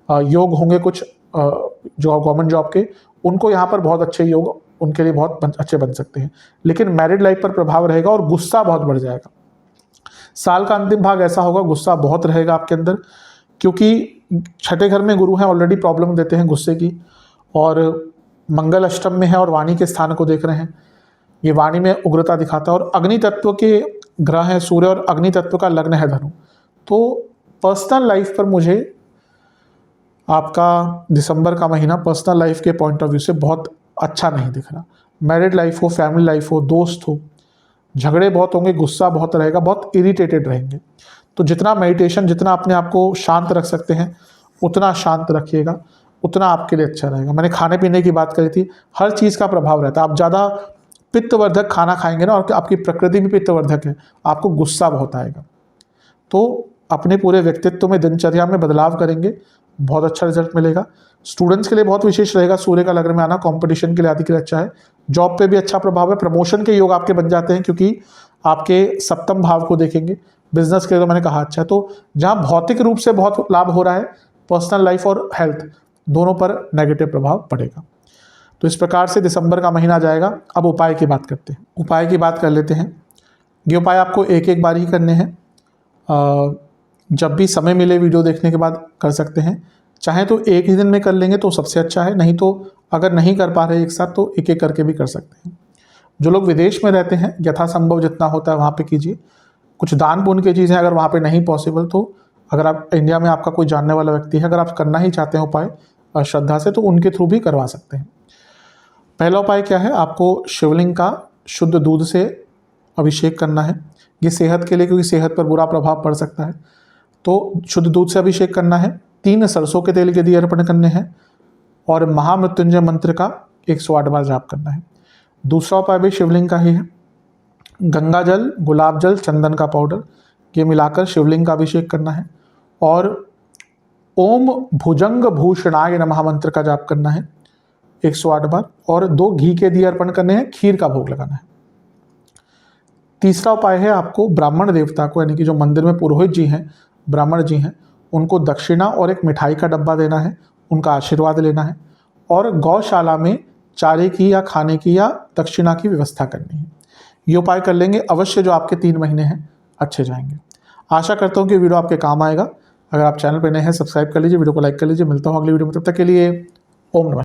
योग होंगे कुछ जो गवर्नमेंट जॉब के, उनको यहाँ पर बहुत अच्छे योग उनके लिए बहुत अच्छे बन सकते हैं। लेकिन मैरिड लाइफ पर प्रभाव रहेगा और गुस्सा बहुत बढ़ जाएगा। साल का अंतिम भाग ऐसा होगा, गुस्सा बहुत रहेगा आपके अंदर, क्योंकि छठे घर में गुरु हैं, ऑलरेडी प्रॉब्लम देते हैं गुस्से की, और मंगल अष्टम में है और वाणी के स्थान को देख रहे हैं, ये वाणी में उग्रता दिखाता है। और अग्नि तत्व के ग्रह हैं सूर्य और अग्नि तत्व का लग्न है धनु। तो पर्सनल लाइफ पर मुझे आपका दिसंबर का महीना पर्सनल लाइफ के पॉइंट ऑफ व्यू से बहुत अच्छा नहीं दिख रहा। मैरिड लाइफ हो, फैमिली लाइफ हो, दोस्त हो, झगड़े बहुत होंगे, गुस्सा बहुत रहेगा, बहुत इरिटेटेड रहेंगे। तो जितना मेडिटेशन, जितना अपने आप को शांत रख सकते हैं उतना शांत रखिएगा, उतना आपके लिए अच्छा रहेगा। मैंने खाने पीने की बात करी थी, हर चीज़ का प्रभाव रहता है। आप ज़्यादा पित्तवर्धक खाना खाएंगे ना, और आपकी प्रकृति भी पित्तवर्धक है, आपको गुस्सा बहुत आएगा। तो अपने पूरे व्यक्तित्व में, दिनचर्या में बदलाव करेंगे, बहुत अच्छा रिजल्ट मिलेगा। स्टूडेंट्स के लिए बहुत विशेष रहेगा सूर्य का लग्न में आना, कंपटीशन के लिए आदि के लिए अच्छा है। जॉब पे भी अच्छा प्रभाव है, प्रमोशन के योग आपके बन जाते हैं क्योंकि आपके सप्तम भाव को देखेंगे। बिजनेस के लिए तो मैंने कहा अच्छा है। तो जहाँ भौतिक रूप से बहुत लाभ हो रहा है, पर्सनल लाइफ और हेल्थ दोनों पर नेगेटिव प्रभाव पड़ेगा। तो इस प्रकार से दिसंबर का महीना जाएगा। अब उपाय की बात करते हैं। उपाय की बात कर लेते हैं। ये उपाय आपको एक एक बार ही करने हैं, जब भी समय मिले वीडियो देखने के बाद कर सकते हैं। चाहे तो एक ही दिन में कर लेंगे तो सबसे अच्छा है, नहीं तो अगर नहीं कर पा रहे एक साथ तो एक एक करके भी कर सकते हैं। जो लोग विदेश में रहते हैं, यथासंभव जितना होता है वहाँ पे कीजिए। कुछ दान पुण्य की चीज़ें अगर वहाँ पे नहीं पॉसिबल, तो अगर आप इंडिया में आपका कोई जानने वाला व्यक्ति है, अगर आप करना ही चाहते हैं उपाय श्रद्धा से, तो उनके थ्रू भी करवा सकते हैं। पहला उपाय क्या है, आपको शिवलिंग का शुद्ध दूध से अभिषेक करना है। ये सेहत के लिए, क्योंकि सेहत पर बुरा प्रभाव पड़ सकता है, तो शुद्ध दूध से अभिषेक करना है। 3 सरसों के तेल के दिए अर्पण करने हैं और महामृत्युंजय मंत्र का 108 बार जाप करना है। दूसरा उपाय भी शिवलिंग का ही है। गंगा जल, गुलाब जल, चंदन का पाउडर, ये मिलाकर शिवलिंग का अभिषेक करना है और ओम भुजंग भूषणाय नमः मंत्र का जाप करना है 108 बार, और 2 घी के दिए अर्पण करने हैं, खीर का भोग लगाना है। तीसरा उपाय है, आपको ब्राह्मण देवता को, यानी कि जो मंदिर में पुरोहित जी हैं, ब्राह्मण जी हैं, उनको दक्षिणा और एक मिठाई का डब्बा देना है, उनका आशीर्वाद लेना है और गौशाला में चारे की या खाने की या दक्षिणा की व्यवस्था करनी है। ये उपाय कर लेंगे, अवश्य जो आपके 3 महीने हैं अच्छे जाएंगे। आशा करता हूँ कि वीडियो आपके काम आएगा। अगर आप चैनल पर नए हैं सब्सक्राइब कर लीजिए, वीडियो को लाइक कर लीजिए। मिलता हूँ अगली वीडियो में, तब तक के लिए ओम नमः।